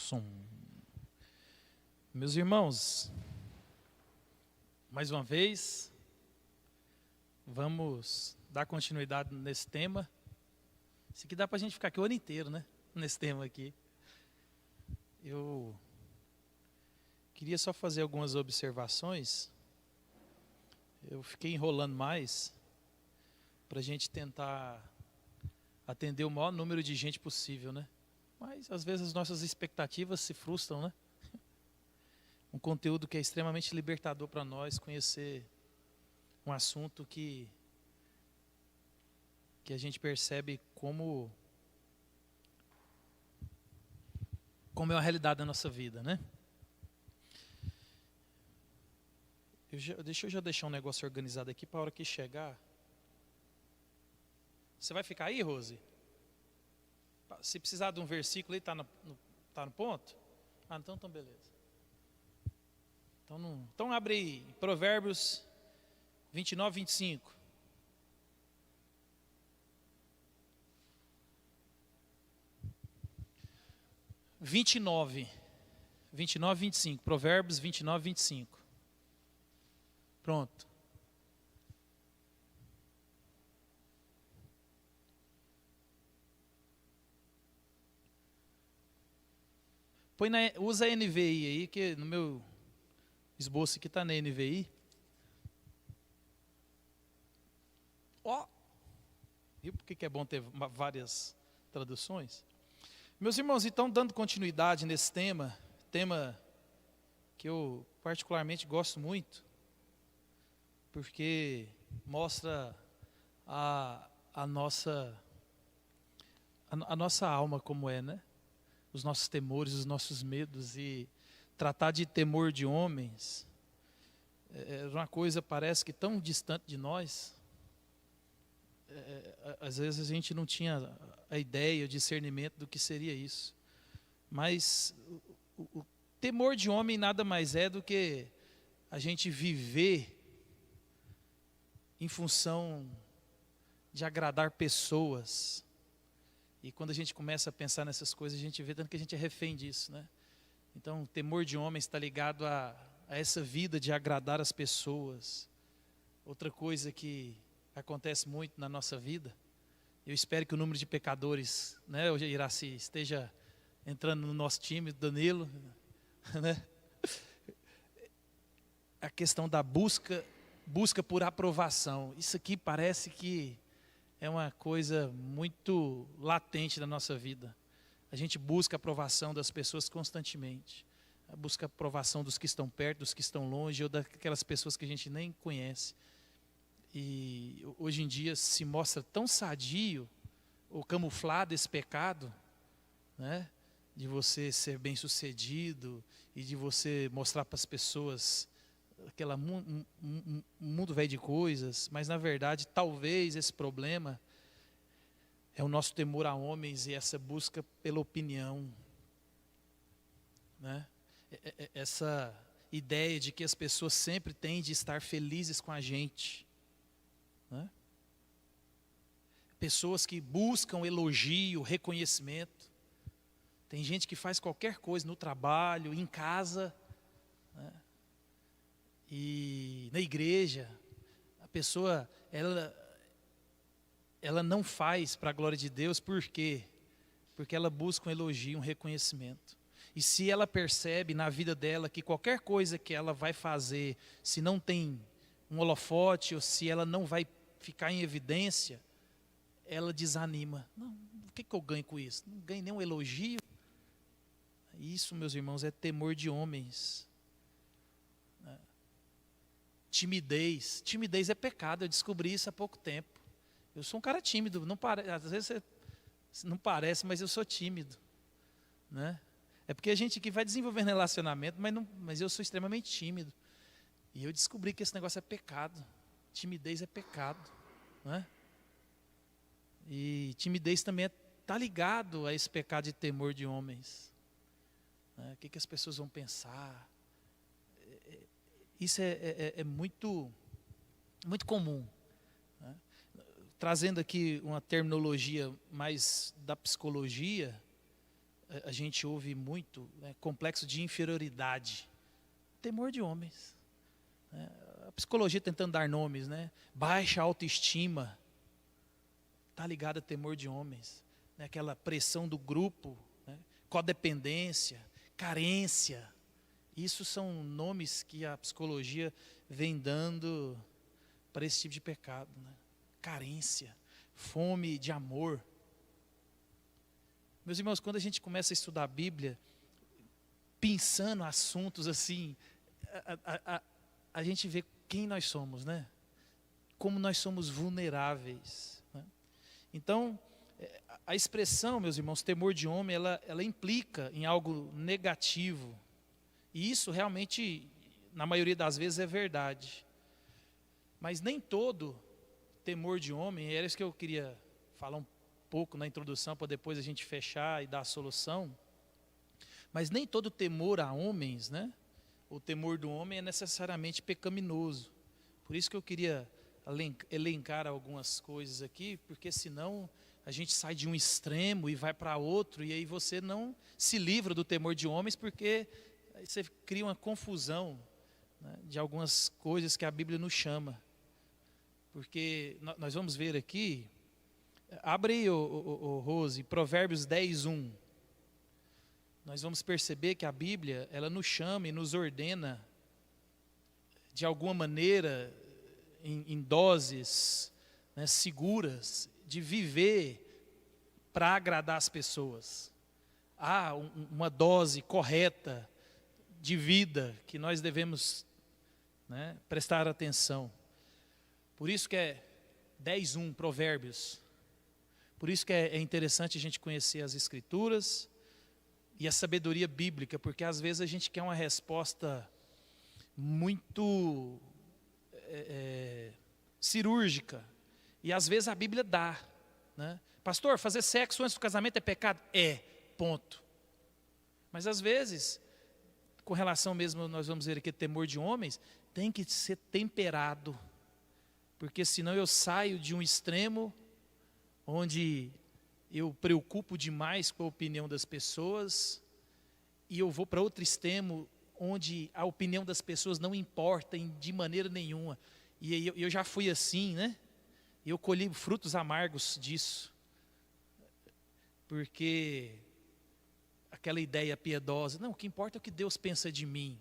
Som. Meus irmãos, mais uma vez, vamos dar continuidade nesse tema. Isso aqui dá para a gente ficar aqui o ano inteiro, né? Nesse tema aqui. Eu queria só fazer algumas observações. Eu fiquei enrolando mais para a gente tentar atender o maior número de gente possível, né? Mas às vezes as nossas expectativas se frustram, né? Um conteúdo que é extremamente libertador para nós, conhecer um assunto que a gente percebe como é uma realidade da nossa vida, né? Deixa eu já deixar um negócio organizado aqui para a hora que chegar. Você vai ficar aí, Rose? Se precisar de um versículo aí, tá no ponto? Ah, então beleza. Então abre aí, Provérbios 29, 25. Vinte e nove, 25. Provérbios 29, 25. Pronto. Usa a NVI aí, que no meu esboço aqui está na NVI. Ó! Viu por que é bom ter várias traduções? Meus irmãos, então, dando continuidade nesse tema que eu particularmente gosto muito, porque mostra a nossa alma como é, né? Os nossos temores, os nossos medos, e tratar de temor de homens é uma coisa, parece que tão distante de nós. Às vezes a gente não tinha a ideia, o discernimento do que seria isso. Mas o temor de homem nada mais é do que a gente viver em função de agradar pessoas. E quando a gente começa a pensar nessas coisas, a gente vê tanto que a gente é refém disso, né? Então, o temor de homem está ligado a essa vida de agradar as pessoas. Outra coisa que acontece muito na nossa vida, eu espero que o número de pecadores, né, hoje Iraci, esteja entrando no nosso time, Danilo, né? A questão da busca por aprovação. Isso aqui parece que é uma coisa muito latente na nossa vida. A gente busca a aprovação das pessoas constantemente. Busca a aprovação dos que estão perto, dos que estão longe, ou daquelas pessoas que a gente nem conhece. E hoje em dia se mostra tão sadio ou camuflado esse pecado, né? De você ser bem sucedido e de você mostrar para as pessoas aquele mundo velho de coisas, mas na verdade talvez esse problema é o nosso temor a homens e essa busca pela opinião, né? Essa ideia de que as pessoas sempre têm de estar felizes com a gente, né? Pessoas que buscam elogio, reconhecimento. Tem gente que faz qualquer coisa no trabalho, em casa, né? E na igreja, a pessoa, ela não faz para a glória de Deus, por quê? Porque ela busca um elogio, um reconhecimento. E se ela percebe na vida dela que qualquer coisa que ela vai fazer, se não tem um holofote, ou se ela não vai ficar em evidência, ela desanima. Não, o que eu ganho com isso? Não ganho nenhum elogio. Isso, meus irmãos, é temor de homens. Timidez é pecado, eu descobri isso há pouco tempo. Eu sou um cara tímido, às vezes não parece, mas eu sou tímido, né? É porque a gente que vai desenvolvendo relacionamento, mas eu sou extremamente tímido. E eu descobri que esse negócio é pecado. Timidez é pecado, né? E timidez também está ligado a esse pecado de temor de homens, né? O que as pessoas vão pensar? Isso é muito, muito comum, né? Trazendo aqui uma terminologia mais da psicologia, a gente ouve muito, né, complexo de inferioridade, temor de homens. Né? A psicologia tentando dar nomes, né? Baixa autoestima, está ligado a temor de homens. Né? Aquela pressão do grupo, né? Codependência, carência. Isso são nomes que a psicologia vem dando para esse tipo de pecado. Né? Carência, fome de amor. Meus irmãos, quando a gente começa a estudar a Bíblia, pensando assuntos assim, a gente vê quem nós somos, né? Como nós somos vulneráveis. Né? Então, a expressão, meus irmãos, temor de homem, ela implica em algo negativo. E isso realmente, na maioria das vezes, é verdade. Mas nem todo temor de homem, era isso que eu queria falar um pouco na introdução, para depois a gente fechar e dar a solução. Mas nem todo temor a homens, né? O temor do homem é necessariamente pecaminoso. Por isso que eu queria elencar algumas coisas aqui, porque senão a gente sai de um extremo e vai para outro, e aí você não se livra do temor de homens, porque aí você cria uma confusão, né, de algumas coisas que a Bíblia nos chama. Porque nós vamos ver aqui, abre aí, Rose, Provérbios 10:1. Nós vamos perceber que a Bíblia, ela nos chama e nos ordena, de alguma maneira, em doses, né, seguras, de viver para agradar as pessoas. Há uma dose correta de vida que nós devemos, né, prestar atenção. Por isso que é 10:1, Provérbios. Por isso que é interessante a gente conhecer as Escrituras e a sabedoria bíblica, porque às vezes a gente quer uma resposta muito cirúrgica, e às vezes a Bíblia dá, né? Pastor, fazer sexo antes do casamento é pecado? É, ponto. Mas às vezes, com relação mesmo, nós vamos ver aqui, temor de homens, tem que ser temperado, porque senão eu saio de um extremo, onde eu preocupo demais com a opinião das pessoas, e eu vou para outro extremo, onde a opinião das pessoas não importa de maneira nenhuma. E eu já fui assim, né? Eu colhi frutos amargos disso. Porque aquela ideia piedosa, não, o que importa é o que Deus pensa de mim.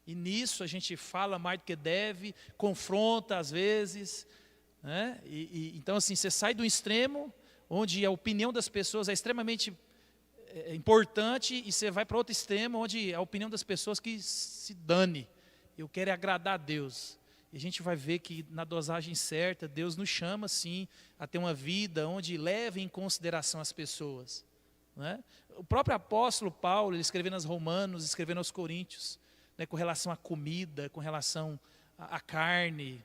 E nisso a gente fala mais do que deve, confronta às vezes, né? Então assim, você sai do extremo, onde a opinião das pessoas é extremamente importante, e você vai para outro extremo, onde a opinião das pessoas que se dane. Eu quero agradar a Deus. E a gente vai ver que na dosagem certa, Deus nos chama sim a ter uma vida onde leve em consideração as pessoas. Né? O próprio apóstolo Paulo, ele escrevendo aos Romanos, escrevendo aos Coríntios, né, com relação à comida, com relação à carne,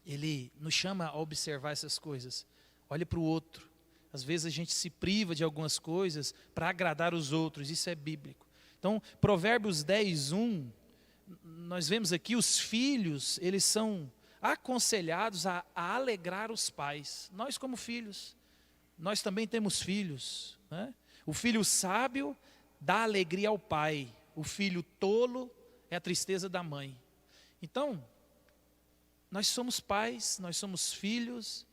ele nos chama a observar essas coisas. Olhe para o outro. Às vezes a gente se priva de algumas coisas para agradar os outros, isso é bíblico. Então, Provérbios 10:1, nós vemos aqui os filhos, eles são aconselhados a alegrar os pais. Nós como filhos, nós também temos filhos. Né? O filho sábio dá alegria ao pai, o filho tolo é a tristeza da mãe. Então, nós somos pais, nós somos filhos,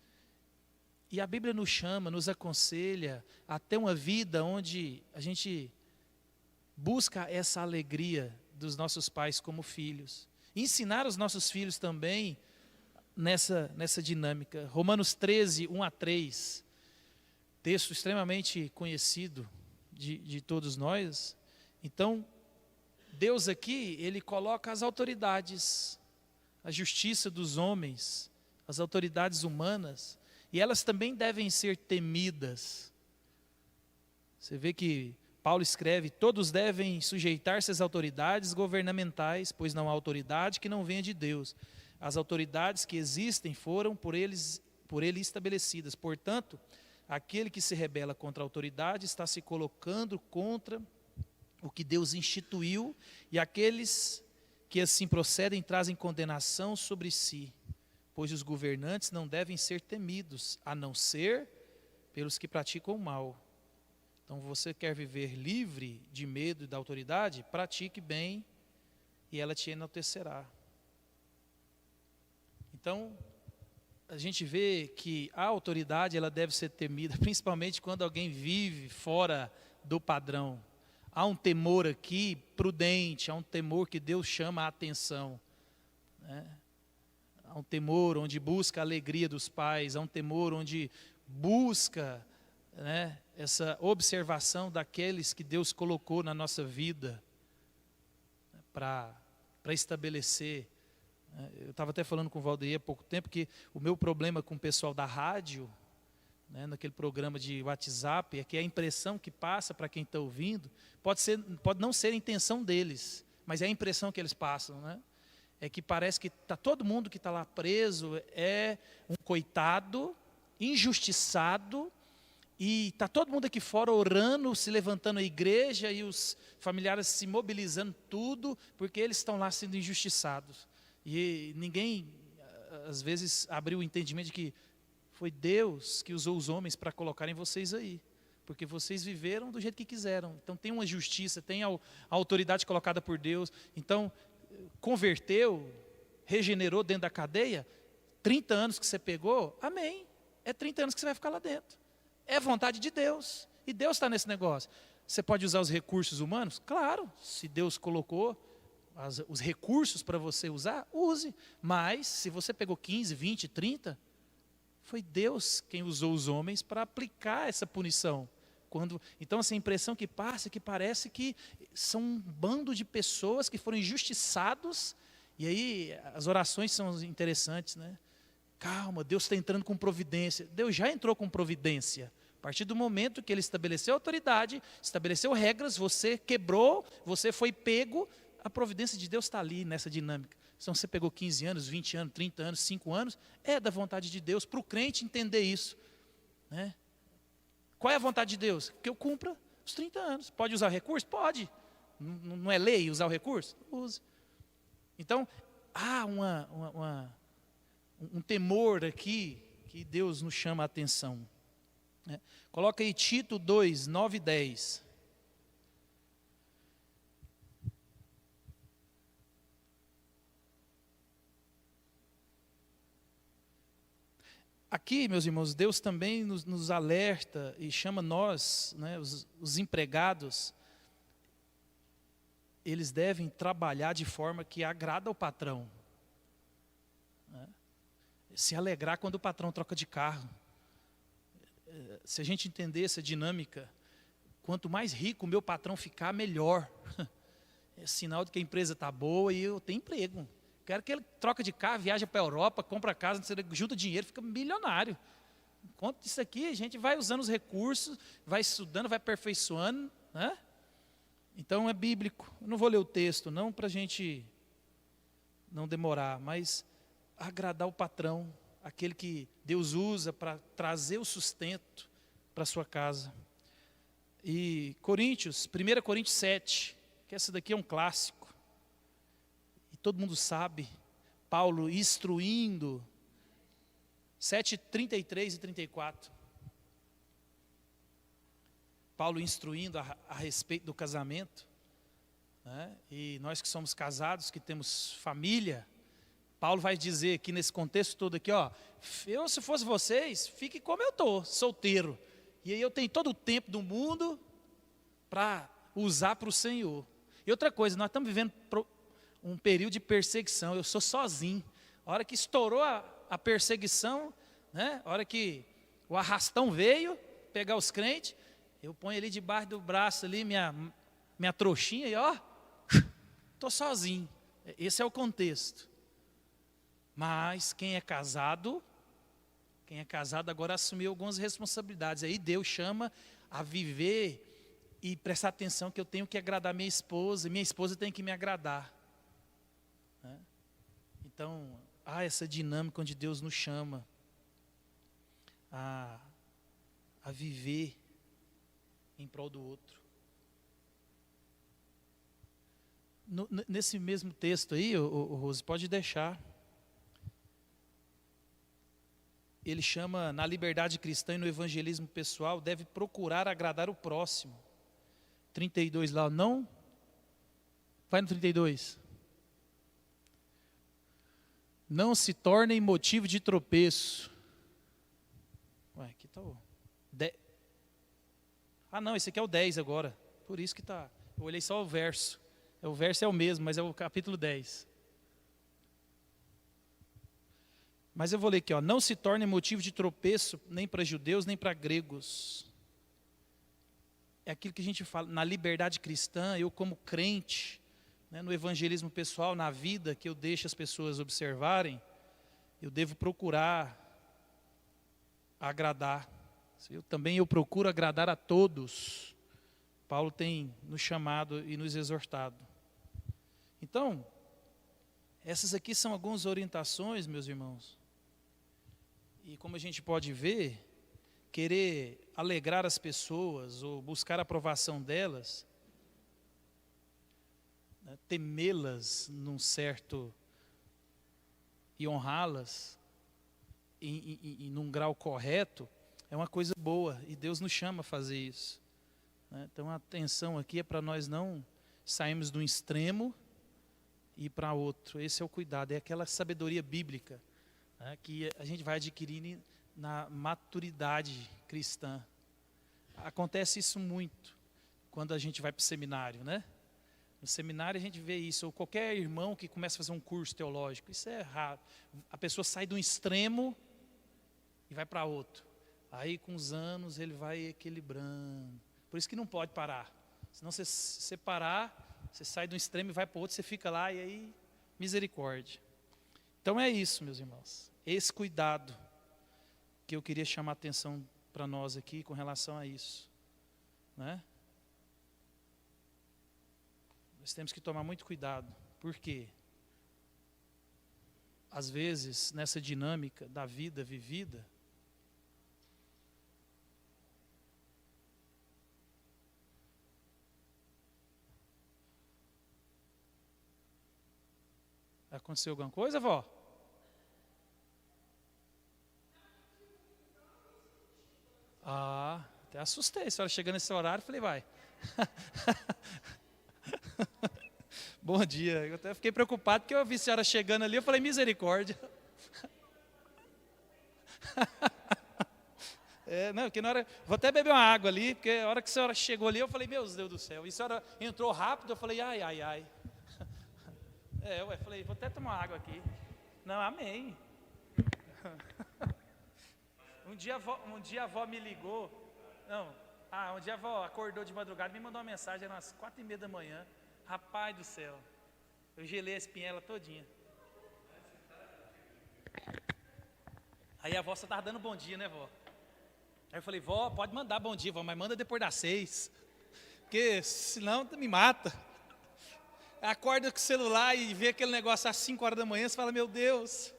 e a Bíblia nos chama, nos aconselha a ter uma vida onde a gente busca essa alegria dos nossos pais como filhos. E ensinar os nossos filhos também nessa dinâmica. Romanos 13:1-3, texto extremamente conhecido de todos nós. Então, Deus aqui, ele coloca as autoridades, a justiça dos homens, as autoridades humanas, e elas também devem ser temidas. Você vê que Paulo escreve, todos devem sujeitar-se às autoridades governamentais, pois não há autoridade que não venha de Deus. As autoridades que existem foram por ele estabelecidas. Portanto, aquele que se rebela contra a autoridade está se colocando contra o que Deus instituiu, e aqueles que assim procedem trazem condenação sobre si, pois os governantes não devem ser temidos, a não ser pelos que praticam o mal. Então, você quer viver livre de medo e da autoridade? Pratique bem e ela te enaltecerá. Então, a gente vê que a autoridade ela deve ser temida, principalmente quando alguém vive fora do padrão. Há um temor aqui prudente, há um temor que Deus chama a atenção, né? Há um temor onde busca a alegria dos pais, há um temor onde busca, né, essa observação daqueles que Deus colocou na nossa vida para estabelecer. Eu estava até falando com o Valdeir há pouco tempo que o meu problema com o pessoal da rádio, né, naquele programa de WhatsApp, é que a impressão que passa para quem está ouvindo, pode não ser a intenção deles, mas é a impressão que eles passam, né? É que parece que todo mundo que está lá preso é um coitado, injustiçado, e está todo mundo aqui fora orando, se levantando a igreja e os familiares se mobilizando tudo, porque eles estão lá sendo injustiçados. E ninguém, às vezes, abriu o entendimento de que foi Deus que usou os homens para colocarem vocês aí. Porque vocês viveram do jeito que quiseram. Então tem uma justiça, tem a autoridade colocada por Deus. Então, converteu, regenerou dentro da cadeia, 30 anos que você pegou, amém. É 30 anos que você vai ficar lá dentro. É vontade de Deus. E Deus está nesse negócio. Você pode usar os recursos humanos? Claro, se Deus colocou os recursos para você usar, use. Mas, se você pegou 15, 20, 30, foi Deus quem usou os homens para aplicar essa punição. Então, essa impressão que passa, que parece que são um bando de pessoas que foram injustiçados, e aí as orações são interessantes, né? Calma, Deus está entrando com providência. Deus já entrou com providência. A partir do momento que Ele estabeleceu autoridade, estabeleceu regras, você quebrou, você foi pego, a providência de Deus está ali nessa dinâmica. Então você pegou 15 anos, 20 anos, 30 anos, 5 anos, é da vontade de Deus, para o crente entender isso, né? Qual é a vontade de Deus? Que eu cumpra os 30 anos. Pode usar o recurso? Pode. Não é lei usar o recurso? Use. Então, há um temor aqui que Deus nos chama a atenção, né? Coloca aí Tito 2, 9 e 10. Aqui, meus irmãos, Deus também nos alerta e chama nós, né, os empregados, eles devem trabalhar de forma que agrada ao patrão, né? Se alegrar quando o patrão troca de carro. Se a gente entender essa dinâmica, quanto mais rico o meu patrão ficar, melhor. É sinal de que a empresa está boa e eu tenho emprego. Quero que ele troca de carro, viaja para a Europa, compra casa, junta dinheiro, fica milionário. Enquanto isso aqui, a gente vai usando os recursos, vai estudando, vai aperfeiçoando, né? Então é bíblico. Eu não vou ler o texto, não para a gente não demorar, mas agradar o patrão, aquele que Deus usa para trazer o sustento para a sua casa. E 1 Coríntios 7, que essa daqui é um clássico. Todo mundo sabe, Paulo instruindo, 7, 33 e 34. Paulo instruindo a respeito do casamento, né? E nós que somos casados, que temos família, Paulo vai dizer aqui nesse contexto todo aqui, ó, eu se fosse vocês, fique como eu estou, solteiro. E aí eu tenho todo o tempo do mundo para usar para o Senhor. E outra coisa, nós estamos vivendo um período de perseguição, eu sou sozinho. A hora que estourou a perseguição, né? A hora que o arrastão veio pegar os crentes, eu ponho ali debaixo do braço ali minha trouxinha e ó, estou sozinho. Esse é o contexto. Mas quem é casado agora assumiu algumas responsabilidades. Aí Deus chama a viver e prestar atenção que eu tenho que agradar minha esposa, e minha esposa tem que me agradar. Então, há essa dinâmica onde Deus nos chama a viver em prol do outro. Nesse mesmo texto aí, o Rose, pode deixar. ele chama, na liberdade cristã e no evangelismo pessoal, deve procurar agradar o próximo. 32 lá, não? Vai no 32. Não se tornem motivo de tropeço. Ué, aqui está o... Ah, não, esse aqui é o 10 agora. Por isso que está... Eu olhei só o verso. O verso é o mesmo, mas é o capítulo 10. Mas eu vou ler aqui, ó. Não se torne motivo de tropeço nem para judeus, nem para gregos. É aquilo que a gente fala, na liberdade cristã, eu como crente, né, no evangelismo pessoal, na vida que eu deixo as pessoas observarem, eu devo procurar agradar. Também eu procuro agradar a todos. Paulo tem nos chamado e nos exortado. Então, essas aqui são algumas orientações, meus irmãos. E como a gente pode ver, querer alegrar as pessoas ou buscar a aprovação delas, né, temê-las num certo e honrá-las em num grau correto, é uma coisa boa e Deus nos chama a fazer isso. Né? Então a atenção aqui é para nós não sairmos de um extremo e ir para outro. Esse é o cuidado, é aquela sabedoria bíblica, né, que a gente vai adquirir na maturidade cristã. Acontece isso muito quando a gente vai para o seminário, né? No seminário a gente vê isso, ou qualquer irmão que começa a fazer um curso teológico, isso é raro. A pessoa sai de um extremo e vai para outro. Aí com os anos ele vai equilibrando. Por isso que não pode parar. Senão se você parar, você sai de um extremo e vai para o outro, você fica lá e aí, misericórdia. Então é isso, meus irmãos. Esse cuidado que eu queria chamar a atenção para nós aqui com relação a isso, né? Nós temos que tomar muito cuidado, porque às vezes nessa dinâmica da vida vivida, aconteceu alguma coisa, vó? Ah, até assustei. A senhora chegando nesse horário, falei, vai. Bom dia. Eu até fiquei preocupado porque eu vi a senhora chegando ali. Eu falei, misericórdia. Não, que na hora. Vou até beber uma água ali, porque a hora que a senhora chegou ali, eu falei, meu Deus do céu. E a senhora entrou rápido, eu falei, ai, ai, ai. Falei, vou até tomar água aqui. Não, amém. Um dia a avó me ligou. Um dia a avó acordou de madrugada e me mandou uma mensagem, eram umas 4h30 da manhã. Rapaz do céu, eu gelei a espinhela todinha. Aí a avó só estava dando bom dia, né, vó? Aí eu falei, vó, pode mandar bom dia, vó, mas manda depois das 6. Porque senão me mata. Acorda com o celular e vê aquele negócio às 5 horas da manhã, você fala, meu Deus.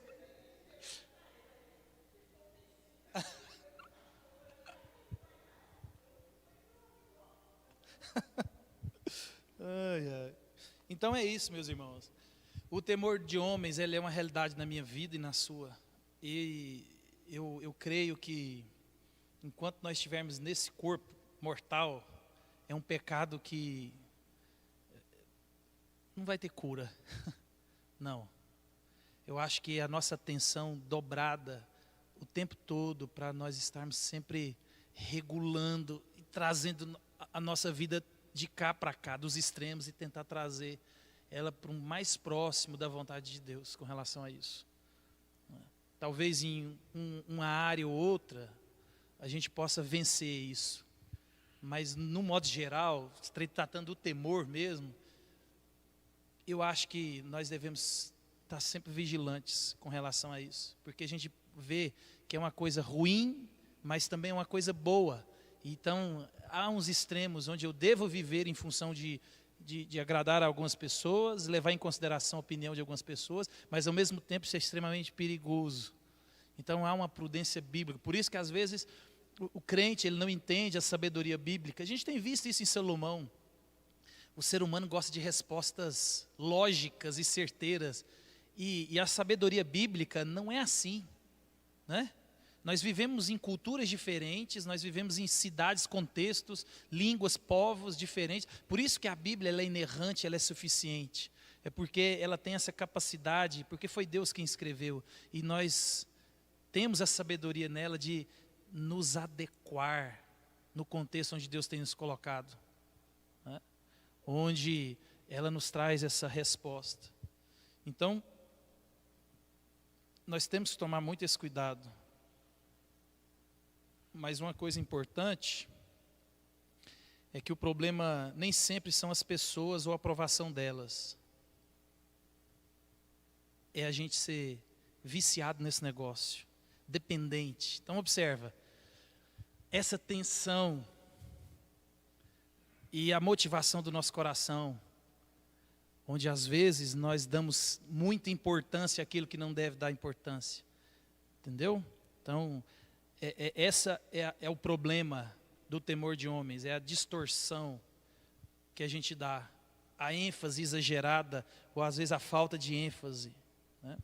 Então é isso, meus irmãos. O temor de homens, ele é uma realidade na minha vida e na sua. E eu creio que enquanto nós estivermos nesse corpo mortal, é um pecado que não vai ter cura. Não. Eu acho que a nossa atenção dobrada o tempo todo para nós estarmos sempre regulando e trazendo a nossa vida de cá para cá, dos extremos, e tentar trazer ela para o mais próximo da vontade de Deus com relação a isso. Talvez em uma área ou outra a gente possa vencer isso, mas no modo geral, tratando do temor mesmo, eu acho que nós devemos estar sempre vigilantes com relação a isso, porque a gente vê que é uma coisa ruim, mas também é uma coisa boa. Então, há uns extremos onde eu devo viver em função de agradar a algumas pessoas, levar em consideração a opinião de algumas pessoas, mas ao mesmo tempo isso é extremamente perigoso. Então, há uma prudência bíblica. Por isso que às vezes o crente ele não entende a sabedoria bíblica. A gente tem visto isso em Salomão. O ser humano gosta de respostas lógicas e certeiras. E a sabedoria bíblica não é assim, né? Nós vivemos em culturas diferentes, nós vivemos em cidades, contextos, línguas, povos diferentes. Por isso que a Bíblia ela é inerrante, ela é suficiente. É porque ela tem essa capacidade, porque foi Deus quem escreveu. E nós temos a sabedoria nela de nos adequar no contexto onde Deus tem nos colocado, né? Onde ela nos traz essa resposta. Então, nós temos que tomar muito esse cuidado. Mas uma coisa importante é que o problema nem sempre são as pessoas ou a aprovação delas. É a gente ser viciado nesse negócio, dependente. Então observa, essa tensão e a motivação do nosso coração, onde às vezes nós damos muita importância àquilo que não deve dar importância. Entendeu? Então, essa é o problema do temor de homens, é a distorção que a gente dá, a ênfase exagerada, ou às vezes a falta de ênfase, né?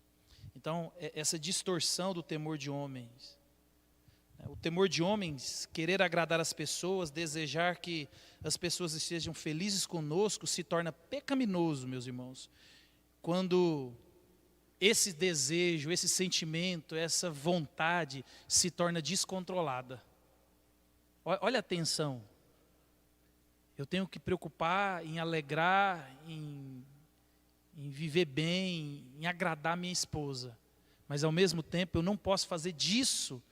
Então, essa distorção do temor de homens. O temor de homens, querer agradar as pessoas, desejar que as pessoas estejam felizes conosco, se torna pecaminoso, meus irmãos, quando esse desejo, esse sentimento, essa vontade se torna descontrolada. Olha a tensão. Eu tenho que preocupar em alegrar, em viver bem, em agradar minha esposa. Mas ao mesmo tempo eu não posso fazer disso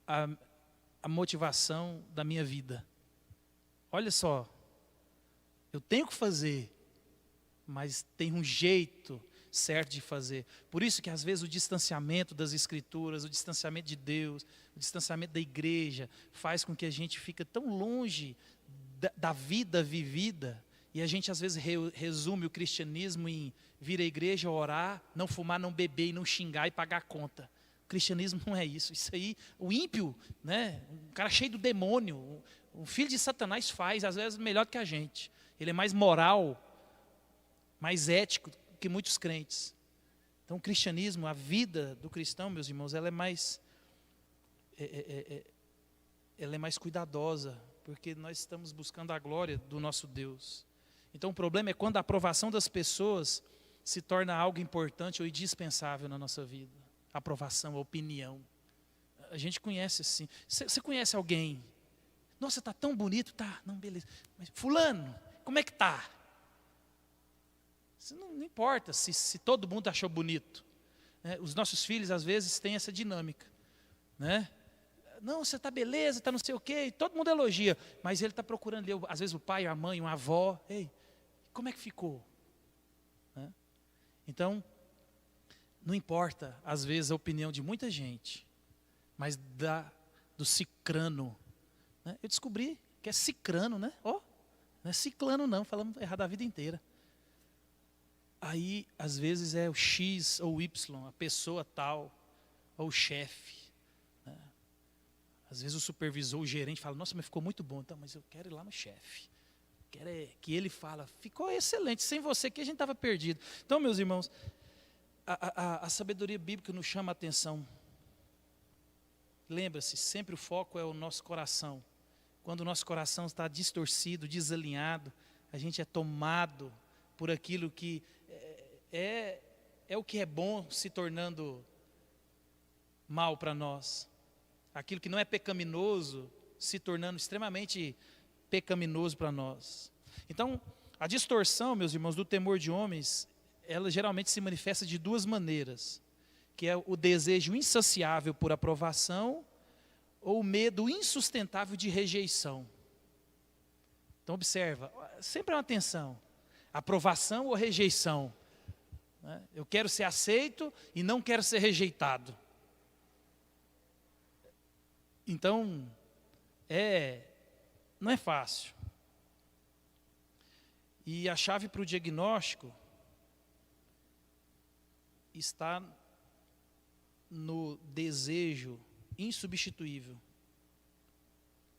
a motivação da minha vida. Olha só, eu tenho que fazer, mas tem um jeito certo de fazer. Por isso que às vezes o distanciamento das Escrituras, o distanciamento de Deus, o distanciamento da igreja, faz com que a gente fique tão longe da vida vivida, e a gente às vezes resume o cristianismo em vir à igreja, orar, não fumar, não beber, e não xingar e pagar a conta. O cristianismo não é isso. Isso aí, o ímpio, né, um cara cheio do demônio, o filho de Satanás faz, às vezes melhor do que a gente. Ele é mais moral, mais ético que muitos crentes. Então o cristianismo, a vida do cristão, meus irmãos, ela é mais cuidadosa, porque nós estamos buscando a glória do nosso Deus. Então o problema é quando a aprovação das pessoas se torna algo importante ou indispensável na nossa vida. A aprovação, a opinião. A gente conhece assim. Você conhece alguém? Nossa, está tão bonito, tá? Não, beleza. Mas fulano, como é que tá? Não importa se todo mundo achou bonito, né? Os nossos filhos às vezes têm essa dinâmica, né? Não, você está beleza, está não sei o quê, todo mundo elogia, mas ele está procurando ler, às vezes o pai, a mãe, uma avó, ei, como é que ficou? Né? Então, não importa às vezes a opinião de muita gente, mas do cicrano, né? Eu descobri que é cicrano, né? Não é ciclano não, falamos errado a vida inteira. Aí, às vezes, é o X ou o Y, a pessoa tal, ou o chefe. Né? Às vezes o supervisor, o gerente fala, nossa, mas ficou muito bom, então, mas eu quero ir lá no chefe. Quero que ele fala, ficou excelente, sem você que a gente estava perdido. Então, meus irmãos, a sabedoria bíblica nos chama a atenção. Lembra-se, sempre o foco é o nosso coração. Quando o nosso coração está distorcido, desalinhado, a gente é tomado por aquilo que é o que é bom se tornando mal para nós. Aquilo que não é pecaminoso se tornando extremamente pecaminoso para nós. Então, a distorção, meus irmãos, do temor de homens, ela geralmente se manifesta de duas maneiras, que é o desejo insaciável por aprovação ou o medo insustentável de rejeição. Então, observa, sempre é uma tensão. Aprovação ou rejeição? Eu quero ser aceito e não quero ser rejeitado. Então, não é fácil. E a chave para o diagnóstico está no desejo insubstituível.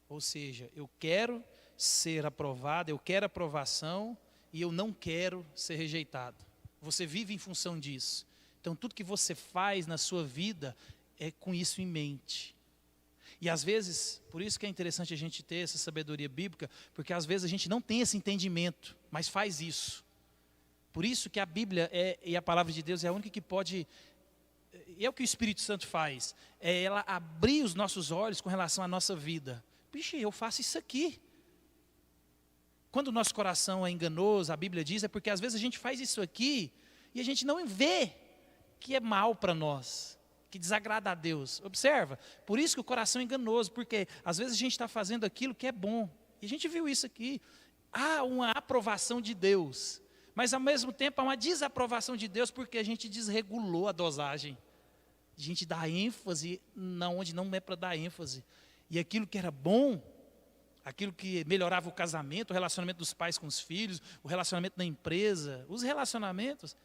Ou seja, eu quero ser aprovado, eu quero aprovação e eu não quero ser rejeitado. Você vive em função disso. Então, tudo que você faz na sua vida é com isso em mente. E às vezes, por isso que é interessante a gente ter essa sabedoria bíblica, porque às vezes a gente não tem esse entendimento, mas faz isso. Por isso que a Bíblia e a palavra de Deus é a única que pode, e é o que o Espírito Santo faz, é ela abrir os nossos olhos com relação à nossa vida. Bicho, eu faço isso aqui. Quando o nosso coração é enganoso, a Bíblia diz, é porque às vezes a gente faz isso aqui e a gente não vê que é mal para nós, que desagrada a Deus. Observa, por isso que o coração é enganoso, porque às vezes a gente está fazendo aquilo que é bom. E a gente viu isso aqui. Há uma aprovação de Deus, mas ao mesmo tempo há uma desaprovação de Deus, porque a gente desregulou a dosagem. A gente dá ênfase onde não é para dar ênfase. E aquilo que era bom, aquilo que melhorava o casamento, o relacionamento dos pais com os filhos, o relacionamento na empresa, os relacionamentos,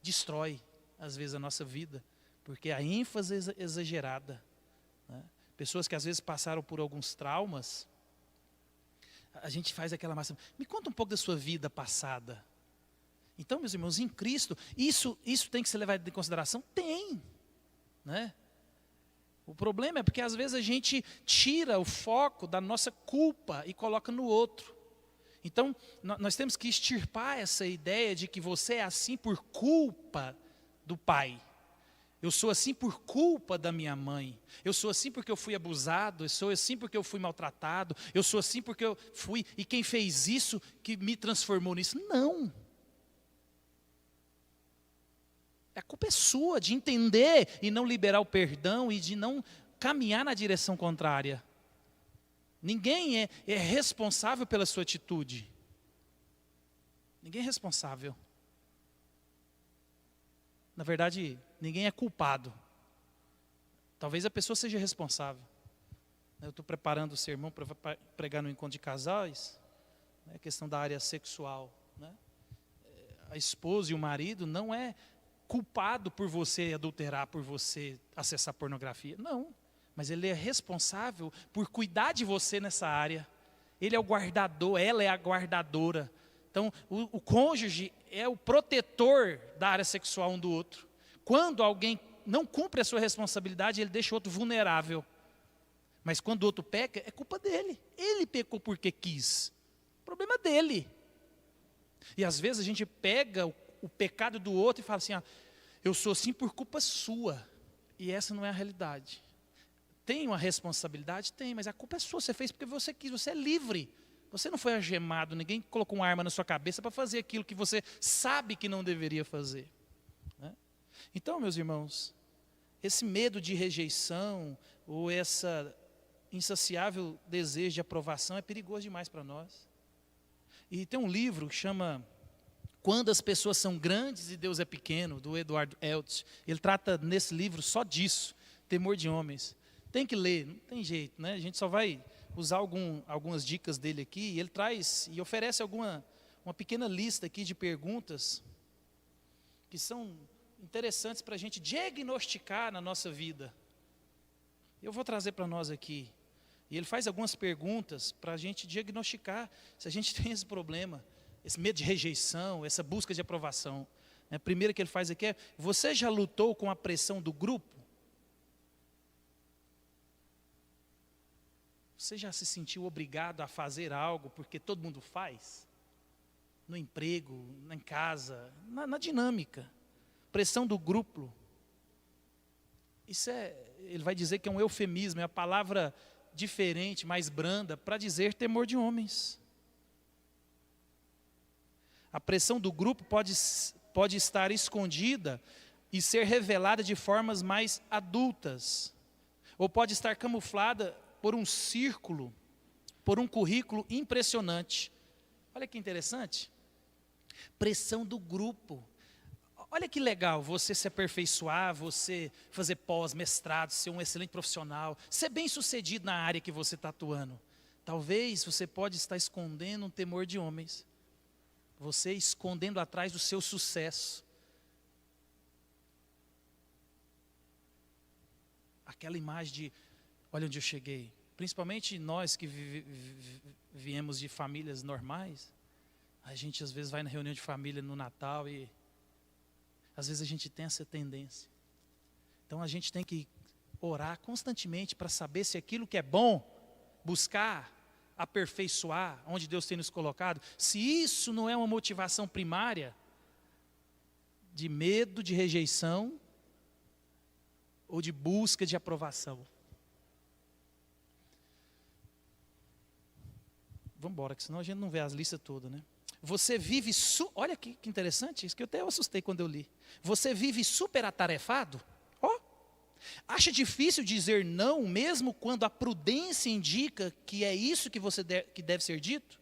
destrói, às vezes, a nossa vida, porque a ênfase é exagerada. Né? Pessoas que às vezes passaram por alguns traumas, a gente faz aquela massa, me conta um pouco da sua vida passada. Então, meus irmãos, em Cristo, isso tem que ser levado em consideração? Tem, né? O problema é porque às vezes a gente tira o foco da nossa culpa e coloca no outro. Então, nós temos que extirpar essa ideia de que você é assim por culpa do pai. Eu sou assim por culpa da minha mãe. Eu sou assim porque eu fui abusado. Eu sou assim porque eu fui maltratado. Eu sou assim porque eu fui... E quem fez isso que me transformou nisso? Não. A culpa é sua de entender e não liberar o perdão e de não caminhar na direção contrária. Ninguém é responsável pela sua atitude. Ninguém é responsável. Na verdade, ninguém é culpado. Talvez a pessoa seja responsável. Eu estou preparando o sermão para pregar no encontro de casais, a questão da área sexual. Né? A esposa e o marido não é culpado por você adulterar, por você acessar pornografia. Não, mas ele é responsável por cuidar de você nessa área. Ele é o guardador, ela é a guardadora. Então, o cônjuge é o protetor da área sexual um do outro. Quando alguém não cumpre a sua responsabilidade, ele deixa o outro vulnerável. Mas quando o outro peca, é culpa dele. Ele pecou porque quis. O problema é dele. E às vezes a gente pega o pecado do outro e fala assim, eu sou assim por culpa sua. E essa não é a realidade. Tem uma responsabilidade? Tem, mas a culpa é sua, você fez porque você quis, você é livre. Você não foi algemado, ninguém colocou uma arma na sua cabeça para fazer aquilo que você sabe que não deveria fazer. Né? Então, meus irmãos, esse medo de rejeição, ou essa insaciável desejo de aprovação é perigoso demais para nós. E tem um livro que chama Quando as Pessoas São Grandes e Deus é Pequeno, do Edward Eltz. Ele trata nesse livro só disso, temor de homens. Tem que ler, não tem jeito, né? A gente só vai usar algumas dicas dele aqui, e ele traz e oferece uma pequena lista aqui de perguntas que são interessantes para a gente diagnosticar na nossa vida. Eu vou trazer para nós aqui. E ele faz algumas perguntas para a gente diagnosticar se a gente tem esse problema, esse medo de rejeição, essa busca de aprovação. A primeira que ele faz aqui é, você já lutou com a pressão do grupo? Você já se sentiu obrigado a fazer algo porque todo mundo faz? No emprego, em casa, na dinâmica. Pressão do grupo. Isso ele vai dizer que é um eufemismo, é a palavra diferente, mais branda, para dizer temor de homens. A pressão do grupo pode estar escondida e ser revelada de formas mais adultas. Ou pode estar camuflada por um círculo, por um currículo impressionante. Olha que interessante. Pressão do grupo. Olha que legal você se aperfeiçoar, você fazer pós-mestrado, ser um excelente profissional, ser bem-sucedido na área que você está atuando. Talvez você pode estar escondendo um temor de homens. Você escondendo atrás do seu sucesso. Aquela imagem de, olha onde eu cheguei. Principalmente nós que viemos de famílias normais. A gente às vezes vai na reunião de família no Natal e às vezes a gente tem essa tendência. Então a gente tem que orar constantemente para saber se aquilo que é bom, buscar, aperfeiçoar, onde Deus tem nos colocado, se isso não é uma motivação primária de medo, de rejeição ou de busca de aprovação. Vamos embora, que senão a gente não vê as listas todas, né? Você vive, olha que interessante, isso que eu até assustei quando eu li. Você vive super atarefado? Acha difícil dizer não, mesmo quando a prudência indica que é isso que que deve ser dito?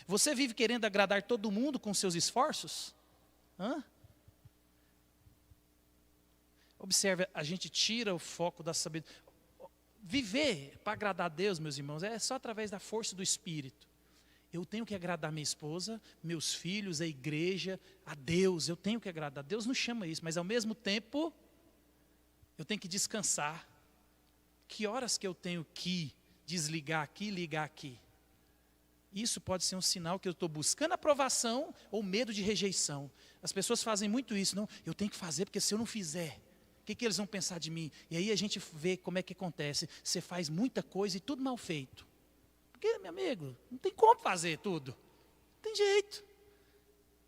Você vive querendo agradar todo mundo com seus esforços? Observe, a gente tira o foco da sabedoria. Viver para agradar a Deus, meus irmãos, é só através da força do Espírito. Eu tenho que agradar minha esposa, meus filhos, a igreja, a Deus. Eu tenho que agradar. Deus nos chama isso, mas ao mesmo tempo, eu tenho que descansar. Que horas que eu tenho que desligar aqui, ligar aqui? Isso pode ser um sinal que eu estou buscando aprovação ou medo de rejeição. As pessoas fazem muito isso. Não, eu tenho que fazer, porque se eu não fizer, o que eles vão pensar de mim? E aí a gente vê como é que acontece. Você faz muita coisa e tudo mal feito. Porque, meu amigo, não tem como fazer tudo. Não tem jeito.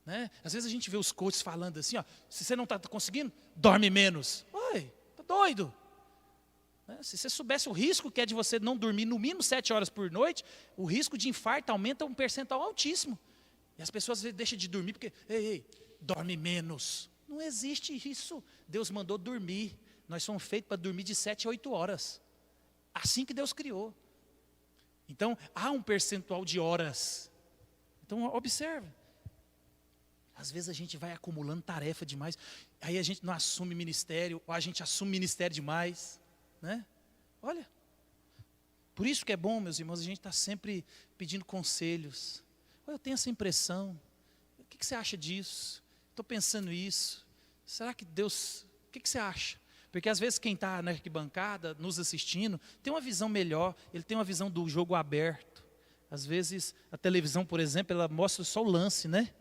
Né? Às vezes a gente vê os coaches falando assim, se você não está conseguindo, dorme menos. Oi, tá doido. Né? Se você soubesse o risco que é de você não dormir no mínimo 7 horas por noite, o risco de infarto aumenta um percentual altíssimo. E as pessoas às vezes deixam de dormir porque, dorme menos. Não existe isso. Deus mandou dormir. Nós somos feitos para dormir de 7 a 8 horas. Assim que Deus criou. Então, há um percentual de horas. Então, observe. Às vezes a gente vai acumulando tarefa demais. Aí a gente não assume ministério, ou a gente assume ministério demais. Né? Olha. Por isso que é bom, meus irmãos, a gente está sempre pedindo conselhos. Eu tenho essa impressão. O que você acha disso? Estou pensando isso. Será que Deus... O que você acha? Porque às vezes quem está na arquibancada, nos assistindo, tem uma visão melhor, ele tem uma visão do jogo aberto. Às vezes a televisão, por exemplo, ela mostra só o lance, né?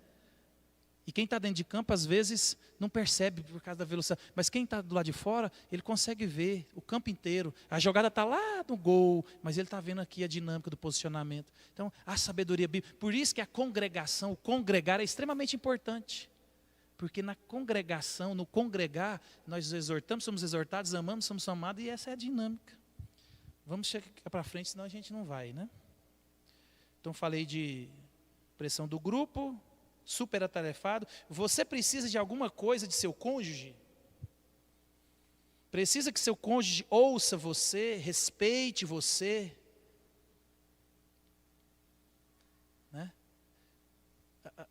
E quem está dentro de campo, às vezes, não percebe por causa da velocidade. Mas quem está do lado de fora, ele consegue ver o campo inteiro. A jogada está lá no gol, mas ele está vendo aqui a dinâmica do posicionamento. Então, a sabedoria bíblica. Por isso que a congregação, o congregar é extremamente importante. Porque na congregação, no congregar, nós exortamos, somos exortados, amamos, somos amados, e essa é a dinâmica. Vamos chegar para frente, senão a gente não vai, né? Então falei de pressão do grupo, super atarefado. Você precisa de alguma coisa de seu cônjuge? Precisa que seu cônjuge ouça você, respeite você? Né?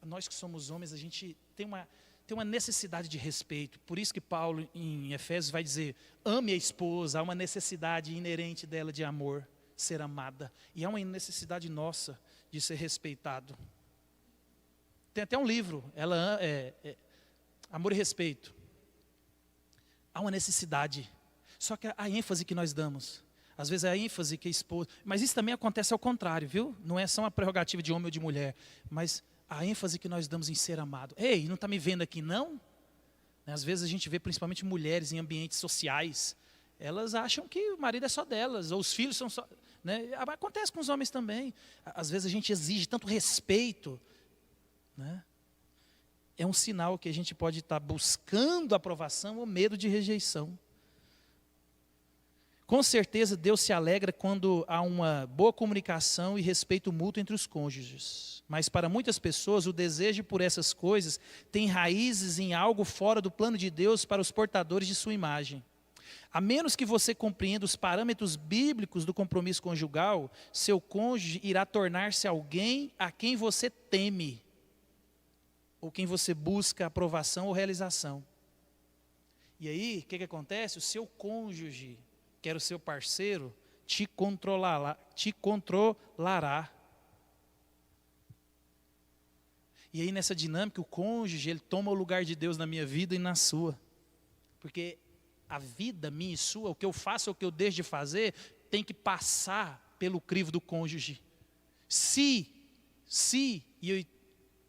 Nós que somos homens, a gente tem uma necessidade de respeito. Por isso que Paulo, em Efésios, vai dizer, ame a esposa, há uma necessidade inerente dela de amor, ser amada. E há uma necessidade nossa de ser respeitado. Tem até um livro, Amor e Respeito. Há uma necessidade. Só que a ênfase que nós damos, às vezes a ênfase que a esposa... Mas isso também acontece ao contrário, viu? Não é só uma prerrogativa de homem ou de mulher, mas... a ênfase que nós damos em ser amado. Ei, não está me vendo aqui não? Às vezes a gente vê principalmente mulheres em ambientes sociais. Elas acham que o marido é só delas, ou os filhos são só... Né? Acontece com os homens também. Às vezes a gente exige tanto respeito. Né? É um sinal que a gente pode estar buscando aprovação ou medo de rejeição. Com certeza Deus se alegra quando há uma boa comunicação e respeito mútuo entre os cônjuges. Mas para muitas pessoas o desejo por essas coisas tem raízes em algo fora do plano de Deus para os portadores de sua imagem. A menos que você compreenda os parâmetros bíblicos do compromisso conjugal, seu cônjuge irá tornar-se alguém a quem você teme, ou quem você busca aprovação ou realização. E aí, o que acontece? O seu cônjuge, que era o seu parceiro, te controlará. E aí nessa dinâmica, o cônjuge, ele toma o lugar de Deus na minha vida e na sua. Porque a vida minha e sua, o que eu faço ou o que eu deixo de fazer, tem que passar pelo crivo do cônjuge. Se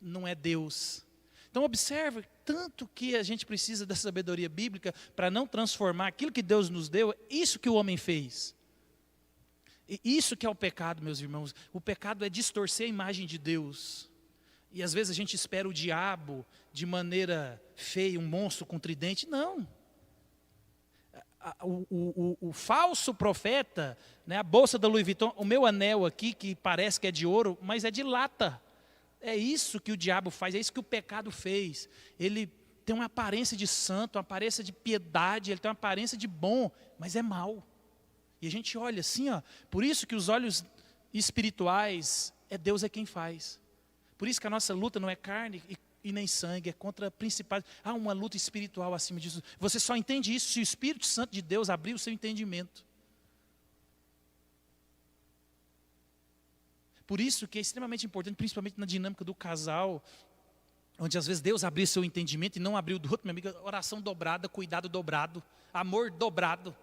não é Deus, Então observe, tanto que a gente precisa da sabedoria bíblica para não transformar aquilo que Deus nos deu, isso que o homem fez. E isso que é o pecado, meus irmãos. O pecado é distorcer a imagem de Deus. E às vezes a gente espera o diabo de maneira feia, um monstro com tridente. Não. O falso profeta, né, a bolsa da Louis Vuitton, o meu anel aqui, que parece que é de ouro, mas é de lata. É isso que o diabo faz, é isso que o pecado fez. Ele tem uma aparência de santo, uma aparência de piedade, ele tem uma aparência de bom, mas é mau. E a gente olha assim, ó, por isso que os olhos espirituais, Deus é quem faz. Por isso que a nossa luta não é carne e nem sangue, é contra principais. Há uma luta espiritual acima disso. Você só entende isso se o Espírito Santo de Deus abrir o seu entendimento. Por isso que é extremamente importante, principalmente na dinâmica do casal, onde às vezes Deus abriu seu entendimento e não abriu do outro, minha amiga, oração dobrada, cuidado dobrado, amor dobrado.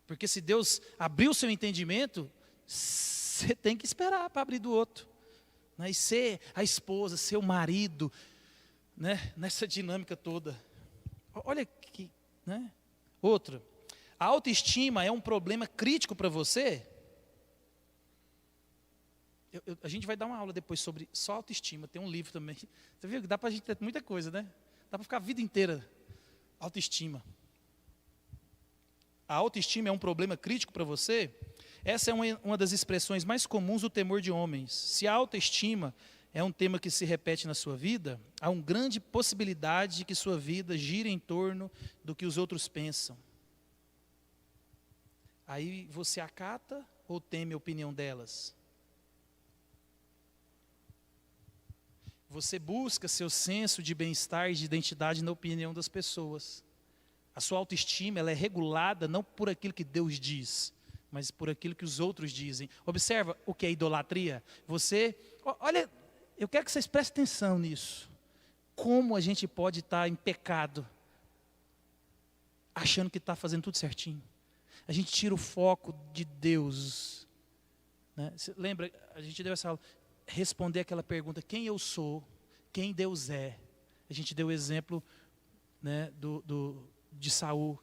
Porque se Deus abriu o seu entendimento, você tem que esperar para abrir do outro. Né? E ser a esposa, ser o marido, né? Nessa dinâmica toda. Olha aqui, né? Outra, a autoestima é um problema crítico para você? A gente vai dar uma aula depois sobre só autoestima, tem um livro também. Você viu que dá para a gente ter muita coisa, né? Dá para ficar a vida inteira. Autoestima. A autoestima é um problema crítico para você? Essa é uma das expressões mais comuns do temor de homens. Se a autoestima é um tema que se repete na sua vida, há uma grande possibilidade de que sua vida gire em torno do que os outros pensam. Aí você acata ou teme a opinião delas? Você busca seu senso de bem-estar e de identidade na opinião das pessoas. A sua autoestima ela é regulada não por aquilo que Deus diz, mas por aquilo que os outros dizem. Observa o que é idolatria. Olha, eu quero que vocês prestem atenção nisso. Como a gente pode estar em pecado, achando que está fazendo tudo certinho. A gente tira o foco de Deus. Né? Você lembra, a gente deu essa aula, responder aquela pergunta, quem eu sou, quem Deus é. A gente deu o exemplo, né, de Saul,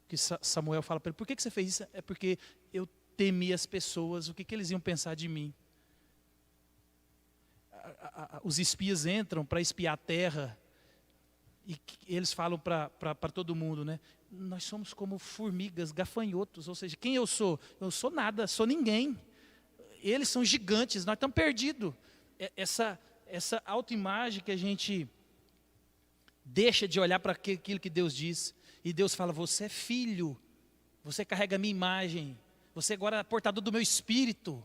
que Samuel fala para ele, por que você fez isso? É porque eu temi as pessoas, o que eles iam pensar de mim. Os espias entram para espiar a terra, e eles falam para todo mundo, né? Nós somos como formigas, gafanhotos, ou seja, quem eu sou? Eu sou nada, sou ninguém. Eles são gigantes, nós estamos perdidos. Essa autoimagem que a gente deixa de olhar para aquilo que Deus diz. E Deus fala, você é filho, você carrega a minha imagem, você agora é portador do meu espírito.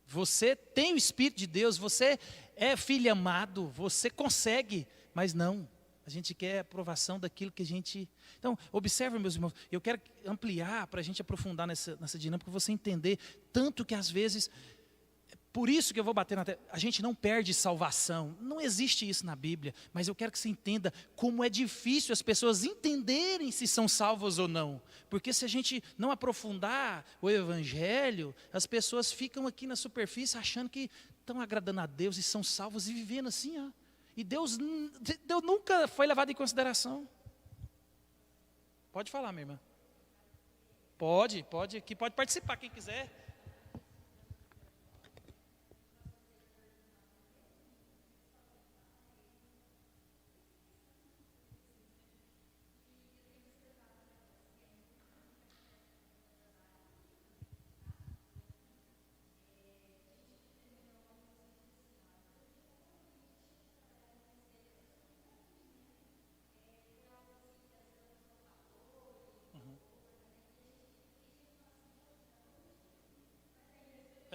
Você tem o Espírito de Deus, você é filho amado, você consegue, mas não. A gente quer a aprovação daquilo que a gente... Então, observe, meus irmãos, eu quero ampliar para a gente aprofundar nessa dinâmica, para você entender, tanto que às vezes, por isso que eu vou bater na tecla, a gente não perde salvação, não existe isso na Bíblia, mas eu quero que você entenda como é difícil as pessoas entenderem se são salvas ou não, porque se a gente não aprofundar o Evangelho, as pessoas ficam aqui na superfície achando que estão agradando a Deus e são salvas e vivendo assim, ó. E Deus nunca foi levado em consideração. Pode falar, minha irmã. Pode participar, quem quiser.